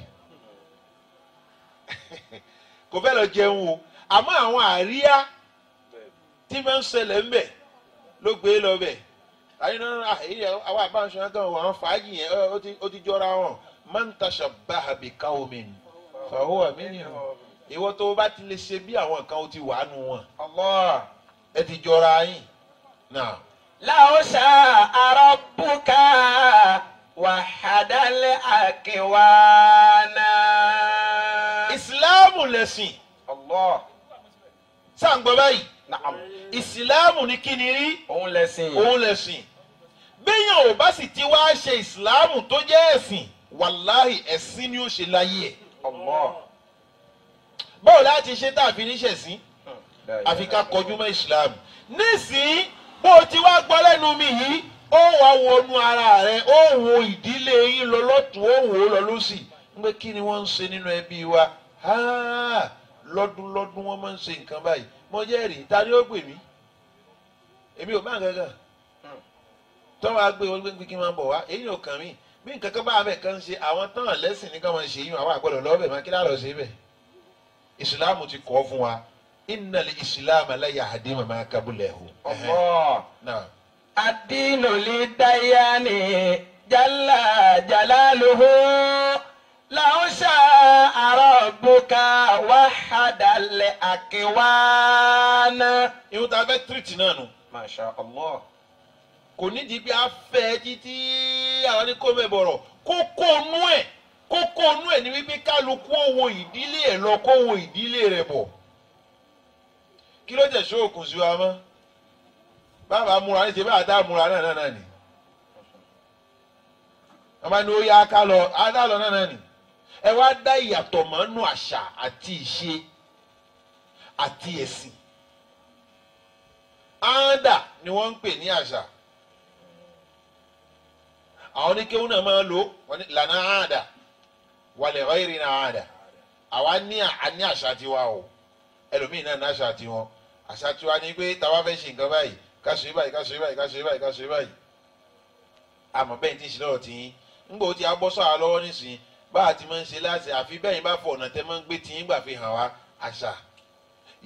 kò fẹ́ lọ jẹun o àmọ́ àwọn àríyá tí máa ń ṣẹlẹ̀ ń bẹ̀ ló gbé lọ́bẹ̀ àyìn náà èyí àwọn àbáṣọ náà kàn wọ́n àwọn fàájì yẹn ó ti jọra wọn man tashabbaha bi qawmin fahuwa minhum ìwọ tó bá ti lè ṣe bí àwọn kan ó ti wà nù wọn ẹ ti jọra yín náà. لو شاء ربك وحد الأكوان. ìsìláàmù lẹ̀sìn. sàǹgbọ́ báyìí. ìsìláàmù ní kí ni rí. òun lẹ̀sìn. òun lẹ̀sìn. béèyàn ò bá sì ti wá ṣe ìsìláàmù tó jẹ́ ẹ̀sìn wàláhì ẹ̀sìn ni ó ṣe láyé ẹ̀. báwo láti ṣe tá a fi níṣẹ̀ sí. àfi ká kọjú mọ́ ìsìláàmù. nísìnyí bó o ti wá gbọ́ lẹ́nu mi yìí ó wá wọnú ara rẹ̀ ó wo ìdílé yín lọ lọ́tún ó wò ó lọ lọ́sì ń pé kí ni wọ́n ń ṣe nínú ẹbí wa lọ́dún wọ́n máa ń ṣe nǹkan báyìí mo jẹ́rìí ta ni ó gbè mí èmi ò bá nǹkan kan tó wàá gbé wọn gbé kí n máa bọ̀ wá èyí ò kàn mí bí nǹkan kan bá àmẹ́ kan ṣe àwọn tán lẹ́sìn ní ká máa ṣe yín àwọn àgbọ̀dọ̀ lọ́bẹ̀ máa kí láàrọ̀ ṣe bẹ̀ ìsìláàmù ti kọ́ fún wa innal ìsìláàmù la yahdimu ma qablahu. الدين للديان جل جلاله لو شاء ربك وحد الأكوان. ìhun tá a fẹ́ tírìtì náà nù. Masha Allah. kò nídìí pé a fẹ́ títí àwọn ní kó mẹ́bọ̀rọ̀ kókó nú ẹ̀ ní wípé kálukú owó ìdílé ẹ̀ lọ kó owó ìdílé rẹ̀ bọ̀. kí ló jẹ́ sóòkùn sí wa mọ́ bàbá múra ní ṣe bá àdá múra náà ni bàbá ní ó yá ká lọ àdá lọ náà ni ẹ wá dá ìyàtọ̀ mọ́nú àṣà àti ìṣe àti ẹ̀sìn áńdà ni wọ́n ń pè ní àṣà àwọn oníkéwù náà máa lò wọ́n ní lànà áńdà wàlẹ̀ ọ̀yẹ́rì náà áńdà àwa ní àṣà tiwa o ẹlòmíì náà ní àṣà tiwọn àṣà tiwa ni pé táwa fẹ́ ṣe nǹkan báyìí ká ṣe báyìí ká ṣe báyìí ká ṣe báyìí ká ṣe báyìí àmọ́ bẹ́ẹ̀ tí ń ṣe lọ́rọ̀ tí yín ńgbà ó ti abọ́ sọ́ra lọ́wọ́ nísìnyí bá a ti máa ń ṣe láti àfi bẹ́ẹ̀ bá fọ ọ̀nà tẹ́ máa ń gbé tí yín gbà fi hàn wá àṣà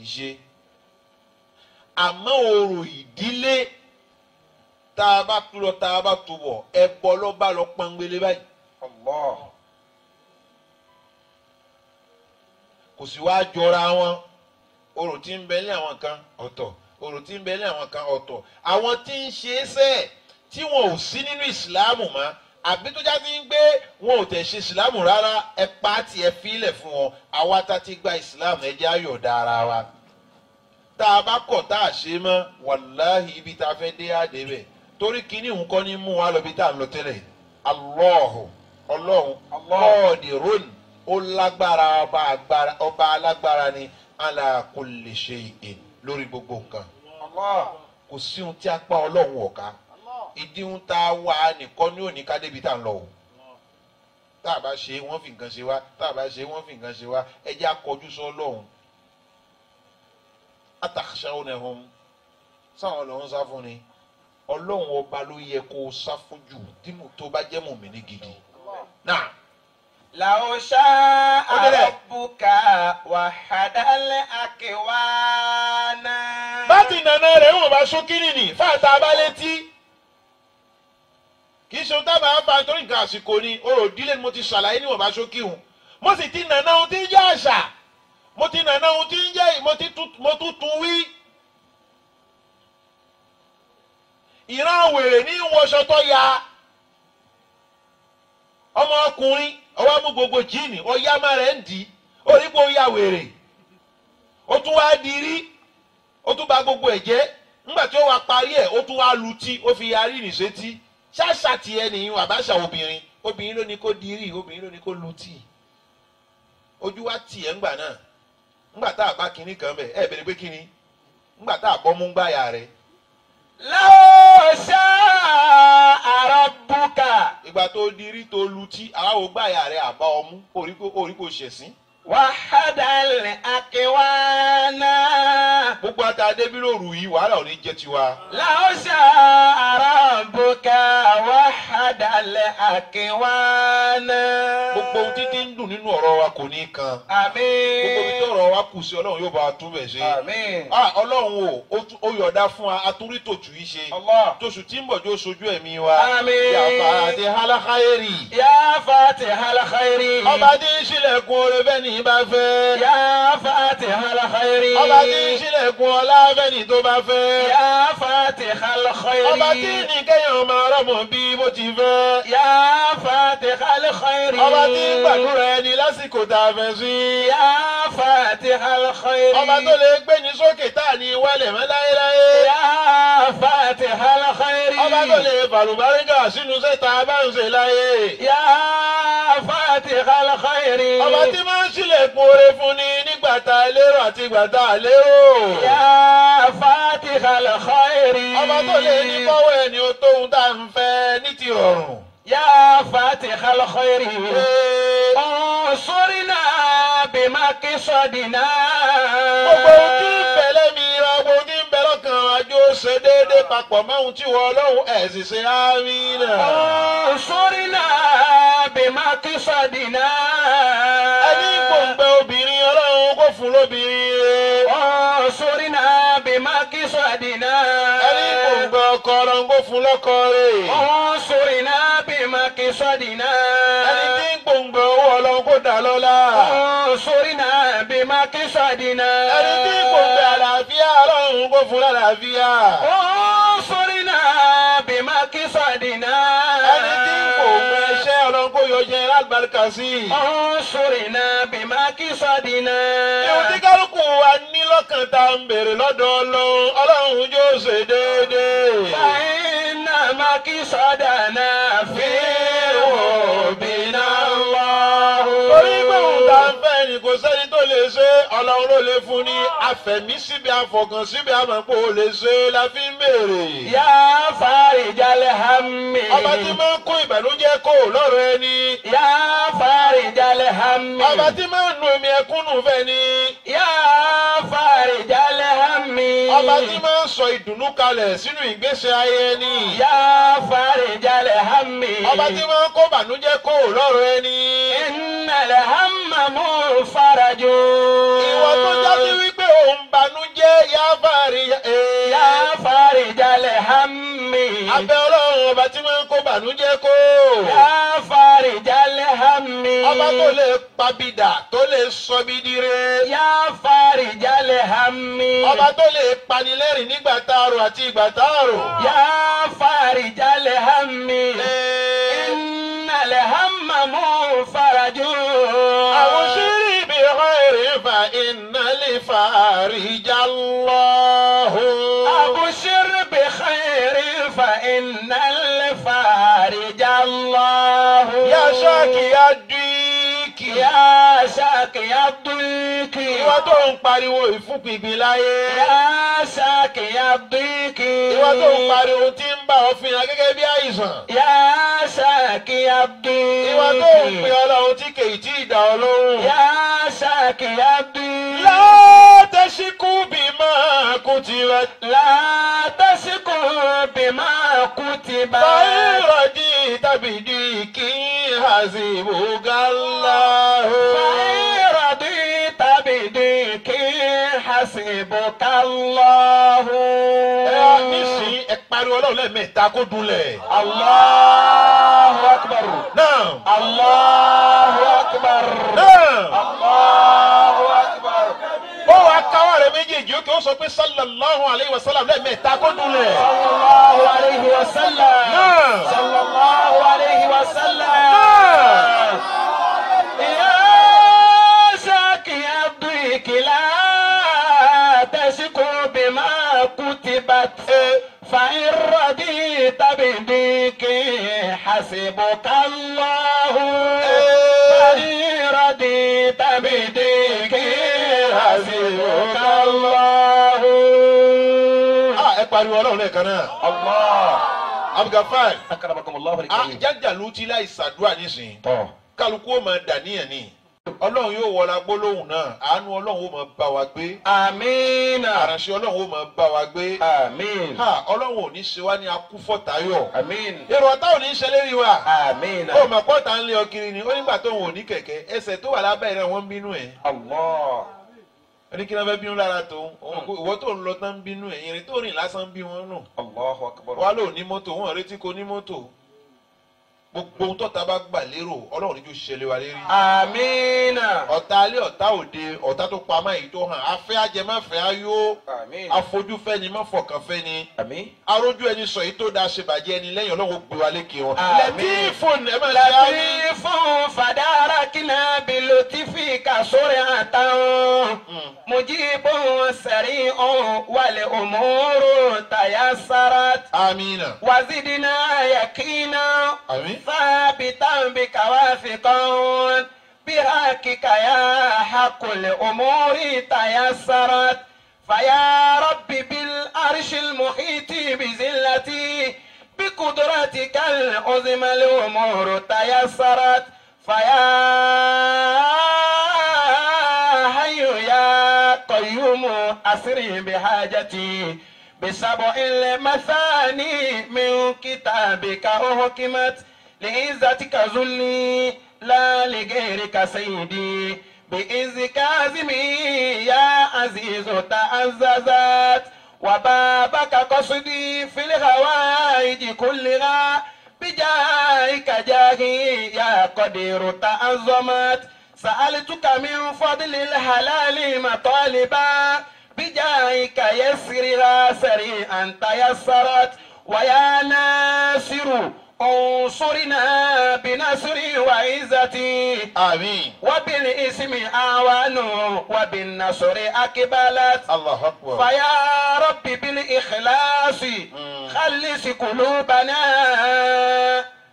ìṣe àmọ́ orò ìdílé tá a bá tú lọ tá a bá tú bọ̀ ẹbọ ló bá lọ pọ́ngbélé báyìí kò sì wá jọra wọn orò tí ń bẹ ní àwọn kan ọ̀tọ̀ orò tí ń bẹ ní àwọn kan ọ̀tọ̀ àwọn tí ń ṣe é sẹ́ẹ̀ tí wọn ò sí nínú ìsìláàmù mọ́ àbí tó jáde ń gbé wọn ò tẹ̀ ṣe ìsìláàmù rárá ẹ pàtì ẹ fílẹ̀ fún wọn àwa tá ti gba ìsìláàmù ẹ jẹ́ àyọ̀dá ara wa tá a bá kọ̀ tá a ṣe mọ́ wàláhì ibi tá a fẹ́ dé àdé bẹ̀ torí kíní òun kọ́ ní mú wa lọ bí tá a lọ tẹ́lẹ̀ ọlọ́run qadirun ó lágbára ọba alágbára ni ala kulli shay'in lórí gbogbo nǹkan kò sí ohun tí a pa ọlọ́run ọ̀ka ìdí ohun tá a wà nìkan ní òní ká débi tá a lọ o tá a bá ṣe wọ́n fi nǹkan ṣe wá tá a bá ṣe wọ́n fi nǹkan ṣe wá ẹ jẹ́ akọjú sọ ọlọ́run atakhshawnahum sáwọn ọlọ́run sá fún ni ọlọ́run ọba ló yẹ kó o sá fún jù tó bá jẹ́ mùmínì gidi náà. لو شاء ربك وحد الأكوان. báàtì nànà rẹ̀ wọ́n bá ṣókírì ní fáàtà abálétí kì í ṣe ohun tábà á fa nítorí nǹkan àsìkò ni orò ìdílé ni mo ti ṣàlàyé níwọ̀n bá ṣókírun mo sì ti nàná ohun tí ń jẹ́ àṣà mo ti nàná ohun tí ń jẹ́ mo tún tún wí. ìran wèrè ní wọṣọ tó ya ọmọkùnrin ọwọ́ mú gbogbo jíìnì ọyá má rẹ̀ ń dì í orí pé ó ya wèrè ó tún wá di rí ó tún bà gbogbo ẹ̀ jẹ́ nígbà tí ó wá parí ẹ̀ ó tún wá lutí ó fi yarí nìṣẹ́tí ṣáṣà tiẹ̀ nìyí àbáṣà obìnrin ló ní kó di rí obìnrin ló ní kó lutí ojú wa tiẹ̀ ńgbà náà ńgbà tá a bá kinní kan bẹ̀ ẹ̀ bẹ̀rẹ̀ pé kinní ńgbà tá a bọ́ mú gbáyà rẹ̀. Law sha'a rabbuka. ìgbà tó di rí tó lutí àwa ò gbáyà rẹ̀ àbá ọmú orí kò ṣẹ̀sín. Wahadal akwana. gbogbo ata adébílòrù yìí wàhálà ò ní jẹ́ tiwa. Law sha'a rabbuka wahadal akwana. gbogbo ohun títí ń dùn nínú ọ̀rọ̀ wa kò ní kan. Àmín. gbogbo ibi tí ọ̀rọ̀ wa kù sí ọlọ́run yóò bá wa tún bẹ̀ ṣe. Àmín. ọlọ́run ó yọ̀ọ̀dá fún wa atúrítòtù yìí ṣe. Allah. tóṣù tí ń bọ̀ jó sojú ẹ̀mí wa. Àmín. Ya Fatihal khairi. Ya Fatihal khairi. ọba tí ń ṣílẹ̀kùn oore fẹ́ni bá fẹ́. Ya Fatihal khairi. ọba tí ń ṣílẹ̀kùn ọlá fẹ́ni tó bá fẹ́. Ya Fatihal khairi. ọba tí ní kéèyàn máa rọ́mọ bí bó ti fẹ́. Ya Fatihal khairi. ọba tí ń gbàdúrà ẹni lásìkò tá a fẹ́ sí. Ya Fatihal khairi. ọba tó lè gbé ní sókè tá a ní wálẹ̀ mọ́ láéláé. Ya Fatihal khairi. ọba tó lè fàlùbáríkà sínú sẹ́ta bá ń ṣe láyé. Ya Fatihal khairi. ọba tí máa ń ṣílẹ̀kùn oore fún ni nígbà tá a lérò àti ìgbà tá a lérò. Ya Fatihal khairi. ọba tó lè ní kọ́wọ́ ẹni ó tóun tá a ń fẹ́ ní ti rọrùn. Ya Fatihal khairi. Unsurna bimaqisadina. gbogbo ohun tí ń bẹ lẹ́mi ra gbogbo ohun tí ń bẹ lọ́kàn àjò ṣe déédéé papọ̀ mọ́ ohun tí wọ́n ọlọ́run ẹ̀sìn ṣe àmínà. Unsurna bimaqisadina. ẹni gbòǹgbẹ obìnrin ọlọ́run kò fún lóbìnrin rẹ̀. Unsurna bimaqisadina. ẹni gbòǹgbẹ ọkọ ọlọ́run kò fún lọ́kọ rẹ̀. Unsurna bimaqisadina. ẹni tí ń gbòǹgbẹ owó ọlọ́run kò dá lọ́lá. Unsurna bimaqisadina. ẹni tí ń gbòǹgbẹ àlàáfíà ọlọ́run kò fún lálàáfíà. Unsurna bimaqisadina. ẹni tí ń gbòǹgbẹ iṣẹ́ ọlọ́run kò yọ jẹ lágbàlùkà sí. Unsurna bimaqisadina. ihun tí kálukú wa ní lọ́kàn tá à ń béèrè lọ́dọ̀ ọlọ́run yóò ṣe déédéé. Fa inna maqisadana fi rabbina Allah. torí pé òun tá ń fẹ́ ni kò sẹ́ni tó lè ṣe ọlọ́run ló lè fún ni àfẹ̀mí síbi àfọkàn síbi àmọ̀pọ̀ ò lè ṣe la fi ń béèrè. Ya farijal hammi. ọba tí máa ń kó ìbànújẹ́ kó lọ́rọ̀ ẹni. Ya farijal hammi. ọba tí máa ń nu omi ẹkún nù fẹ́ ni. Ya farijal hammi. ọba tí máa ń sọ ìdùnnú kalẹ̀ sínú ìgbésí ayé ẹni. Ya farijal hammi. ọba tí máa ń kó ìbànújẹ́ kó lọ́rọ̀ ẹni. Innal hamma munfarajun. ìwọ tó jáde wípé òun banújẹ́ yá fàárí. Ya farijal hammi. abẹ́ ọlọ́run ọba tí máa ń kó ìbànújẹ́ kó. Ya farijal hammi. ọba tó lè pabidà tó lè sọ bí dire. Ya farijal hammi. ọba tó lè panilẹ́rìn nígbà táàrò àti ìgbà táàrò. Ya farijal hammi. Innal hamma munfarajun. àwọn ṣírí bí ọ̀rẹ́ fa iná lè fàríjà lọ́hùn. Abshir bi khairin fa innal farij Allah. yá ṣáàkì yá dúkì. Ya shaki abdiki. ìwọ tó ń pariwo ìfúnpìgbì láyé. Ya shaki abdiki. ìwọ tó ń pariwo tí ń bá ọ fìhàn gẹ́gẹ́ bí àìsàn. Ya shaki abdiki. ìwọ tó ń pe ọlọ́run tí kèé tí ì dá ọ lóhùn. Ya shaki abdiki. látẹ̀síkú bí máa kú tirẹ̀. La tasiku bima kutiba. fàírọ̀jì tàbí di kí hasibugallahu. Fa'iradi tabidiki حسبك الله. nísìnyí ẹ pariwo Ọlọ́run lẹ́ẹ̀mẹ́ta kó dunlẹ̀. Allahu akbar. náà. Allahu akbar. náà. Allahu akbar. ó wàá káwọ́ rẹ̀ méjèèjì ó kí ó sọ pé sallallahu alayhi wa sallam lẹ́ẹ̀mẹ́ta kó dunlẹ̀. Sallallahu alayhi wa sallam. náà. Sallallahu alayhi wa sallam. náà. Ya shaki abdiki la tashku bima kutibat. فإن رضيت بديك حسبك الله. فإن رضيت بديك حسبك الله. ẹ pariwo Ọlọ́run lẹ́ẹ̀kan náà. الله. Abdulgafar. أكرمكم الله الكريم. jájàlú tí láì ṣàdúrà nísìnyí. kálukú ó máa dà níyàn ni. Ọlọ́run yóò wọlá gbólóhùn náà àánú Ọlọ́run ó máa bá wa gbé. àmín. àránṣẹ́ Ọlọ́run ó máa bá wa gbé. àmín. Ọlọ́run ò ní ṣe wá ní akúfọ̀tayọ̀. àmín. èrò ọ̀tá ò ní ṣe lérí wa. àmín. ó mà pọ́ta ń lé ọ kiri ni ó nígbà tó ń wò ní kẹ̀kẹ́ ẹsẹ̀ tó wà lábẹ́ rẹ̀ wọ́n ń bínú ẹ̀. Allah. ẹni kí wọ́n fẹ́ bínú lára tó ìwọ tó ń lọ tán ń bínú ẹ̀ ìrìn tó rìn lásán bí wọ́n nù. Allahu akbar. wá lò ní mọ́tò wọn retí kò ní mọ́tò. gbogbo ohun tọ́ta bá gbà lérò Ọlọ́run ní kí ó ṣẹlẹ̀ wa lérí. àmín. ọ̀tá alẹ́ ọ̀tá òde ọ̀tá tó pamọ́ èyí tó hàn afẹ́ ajẹmọ́fẹ́ ayó àmín. afojúfẹ́ ni mọ́fọ̀kànfẹ́ ni àmín. arójú ẹni sọ èyí tó dáa ṣe bàjẹ́ ẹni lẹ́yìn Ọlọ́run ó gbé wa lékè wọn. àmín. fóònù ẹ máa ṣe àmì. latifun fadarakina bilutifika sur'atan. mujibun sari'un wal umuru tayassarat. amina. wazidina yakina. àmín. ثابتا بك واثقا بحقك يا حق الأمور تيسرت. فيا رب بالعرش المحيط بذلتي بقدرتك العظمى الأمور تيسرت. فيا حي يا قيوم أسري بحاجتي بسبع المثاني من كتابك أحكمت. لعزتك ذلي لا لغيرك سيدي بإذك عزمي يا عزيز تعززت. وبابك قصدي في الهوائج كلها بجاهك جاهي يا قدير تعظمت. سألتك من فضل الحلال مطالبا بجاهك يسرها سريعا تيسرت. ويا ناصر انصرنا بنصر وعزتي. آمين. وبالاسم آوان وبالنصر أقبلت. الله أكبر. فيا رب بالإخلاص خلص قلوبنا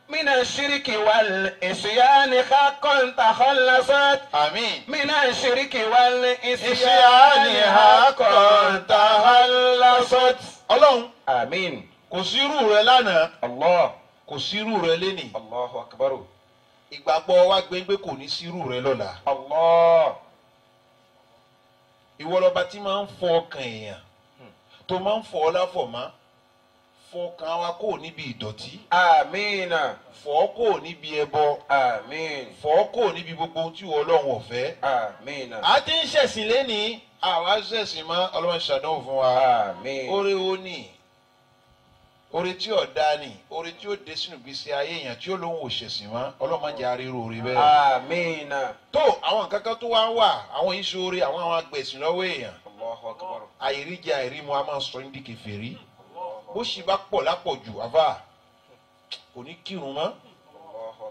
من الشرك والعصيان حقا تخلصت. آمين. من الشرك والعصيان حقا تخلصت. Ọlọ́run. آمين. kò sí irú rẹ̀ lánàá. Allah. kò sí irú rẹ̀ lénìí. Allahu akbar. ìgbàgbọ́ wa gbẹ́ngbẹ́ kò ní sí irú rẹ̀ lọ́la. Allah. ìwọ lọba tí máa ń fọ ọkàn èèyàn tó máa ń fọ ọ láfọ̀mọ́ fọ ọkàn wa kò níbi ìdọ̀tí. Àmín. fọ kò níbi ẹbọ. Àmín. fọ kò níbi gbogbo ohun tí ìwọ Ọlọ́run ò fẹ́. Àmín. a ti ń ṣẹ̀sìn lénìí àwa ṣẹ̀sìn mọ́ Ọlọ́run ṣàdánwò fún wa. Àmín. oore wo ni oore tí ò dá ni oore tí ó dé sínú gbèsè ayé èèyàn tí ó lóun ò ṣẹ̀sìn mọ́ Ọlọ́run má jẹ́ aríro oore bẹ́ẹ̀. Àmín. tó àwọn nǹkan kan tó wá ń wà àwọn ìṣòro àwọn agbẹ̀sìn lọ́wọ́ èèyàn. Allahu akbar. àìríjẹ àìrímu a máa sọ ní di kèfèrí bó ṣì bá pọ̀ lápọ̀jù àfà kò ní kírun mọ́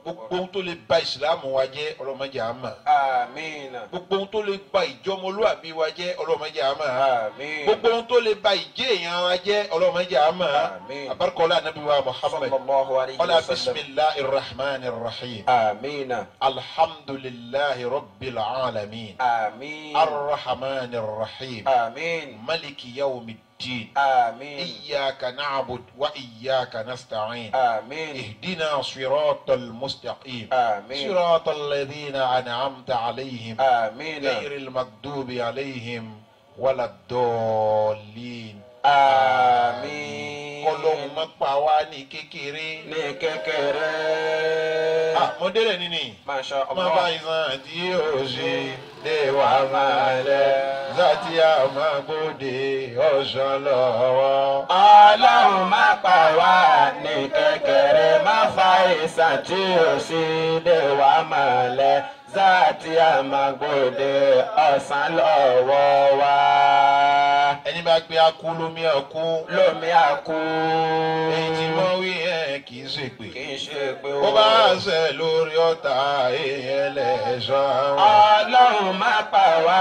gbogbo ohun tó lè ba ìsìlámù wa jẹ́ ọlọ́mọdé àmà. Àmín. gbogbo ohun tó lè ba ìjọmọlúwàbí wa jẹ́ ọlọ́mọdé àmà. Àmín. gbogbo ohun tó lè ba ìjẹ́ èèyàn wa jẹ́ ọlọ́mọdé àmà. Àmín. abarikọ́lá anabi wa Muhammad sallallahu alayhi wa ọlá sallam. bisimilahi rahman rahim. Àmín. alhamdulillahi rabbil alamin. Àmín. arrahman rahim. Àmín. maliki yawmi الدين. آمين. إياك نعبد وإياك نستعين. آمين. اهدنا صراط المستقيم. آمين. صراط الذين أنعمت عليهم. آمين. غير المغضوب عليهم ولا الضالين. آمين. Ọlọ́run má pa wá ní kékeré. Ní kékeré. Mo délẹ̀ níní. Masha Allah. Má bá ìsàn tí ó ṣe lé wa máa lẹ̀. láti àmàgbòde ọ̀sán lọ́wọ́. Ọlọ́run má pa wá ní kékeré má fa ìsàn tí ò sí dé wá mọ́lẹ̀ záàtì àmàgbòde ọ̀sán lọ́wọ́ wa. Ẹni bá gbé akú lómi ẹ̀kú. Lómi àkú. Èyí tí mo wí ẹ̀ kì í ṣe pé. Kì í ṣe pé Bó bá ṣe lórí ọ̀tá èèyàn lẹ́sàn-án. Ọlọ́run má pa wá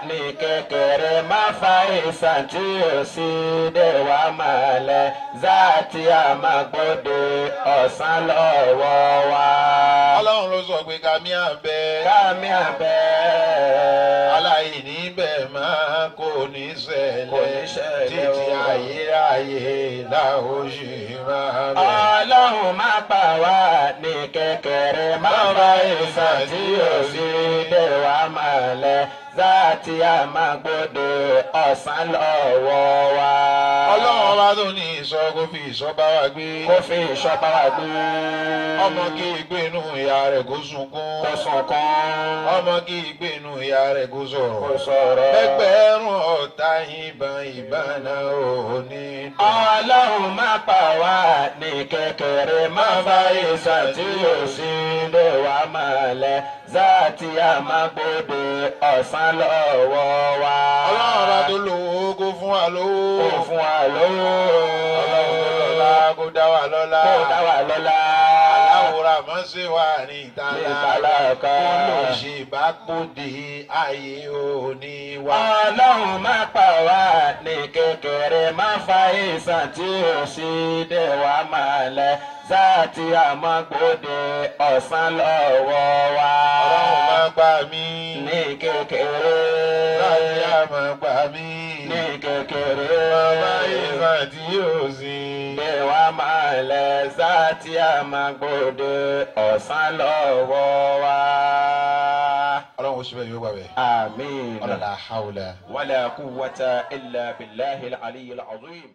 ní kékeré má fa ìsàn tí ò sí dé wá mọ́lẹ̀ záàtì àmàgbòde ọ̀sán lọ́wọ́ wa. Ọlọ́run ló sọ pé ká mí àbẹ́. Kámi àbẹ́. Aláìní bẹ́ẹ̀ máa kò ní ṣẹlẹ̀ títí ayérayé làwọn ṣì máa bẹ̀. Ọlọ́run má pa wá ní kékeré má fa ìsàn tí ò sí dé wá mọ́lẹ̀ záàtì àmàgbòde ọ̀sán lọ́wọ́ wa. Ọlọ́run ọba tó ní ìṣọ́ kó fi ìṣọ́ bá wa gbé. Kó fi ìṣọ́ bá wa gbé. Ọmọ kì í gbé inú ìyá rẹ̀ kó sunkún. Kó sunkún. Ọmọ kì í gbé inú ìyá rẹ̀ kó sọ̀rọ̀. Kó sọ̀rọ̀. Ẹgbẹ̀rún ọ̀tá ìbọn náà ò ní dùn. Ọlọ́run má pa wá ní kékeré má fa ìsàn tí ò sí dé wá mọ́lẹ̀ záàtì àmàgbòde ọ̀sán lọ́wọ́ wa. Ọlọ́run ọba tó lówó kó fún wa lówó. Kó fún wa lówó. Ọlọ́run tó lọ́lá kó dá wa lọ́lá. Kó dá wa lọ́lá. Aláwòrán mọ́ sí wa ní ìtàlá kan. Olóṣè bá gbòde ayé òní wa. Ọlọ́run má pa wá ní kékeré má fa ìsàn tí ò sí dé wá mọ́lẹ̀ záàtì àmàgbòde ọ̀sán lọ́wọ́ wa. Ọlọ́run má gbà mí ní kékeré. láti àmọ́ gbà mí ní kékeré. bàbá ìfà tí yóò sí. dé wá mọ́lẹ̀ záàtì àmàgbòde ọ̀sán lọ́wọ́ wa. Ọlọ́run ó ṣe bẹ́ẹ̀ yóò gbà bẹ́ẹ̀. Àmín. Ọlọ́lá hawla. wala quwwata illa billahil aliyyil azim.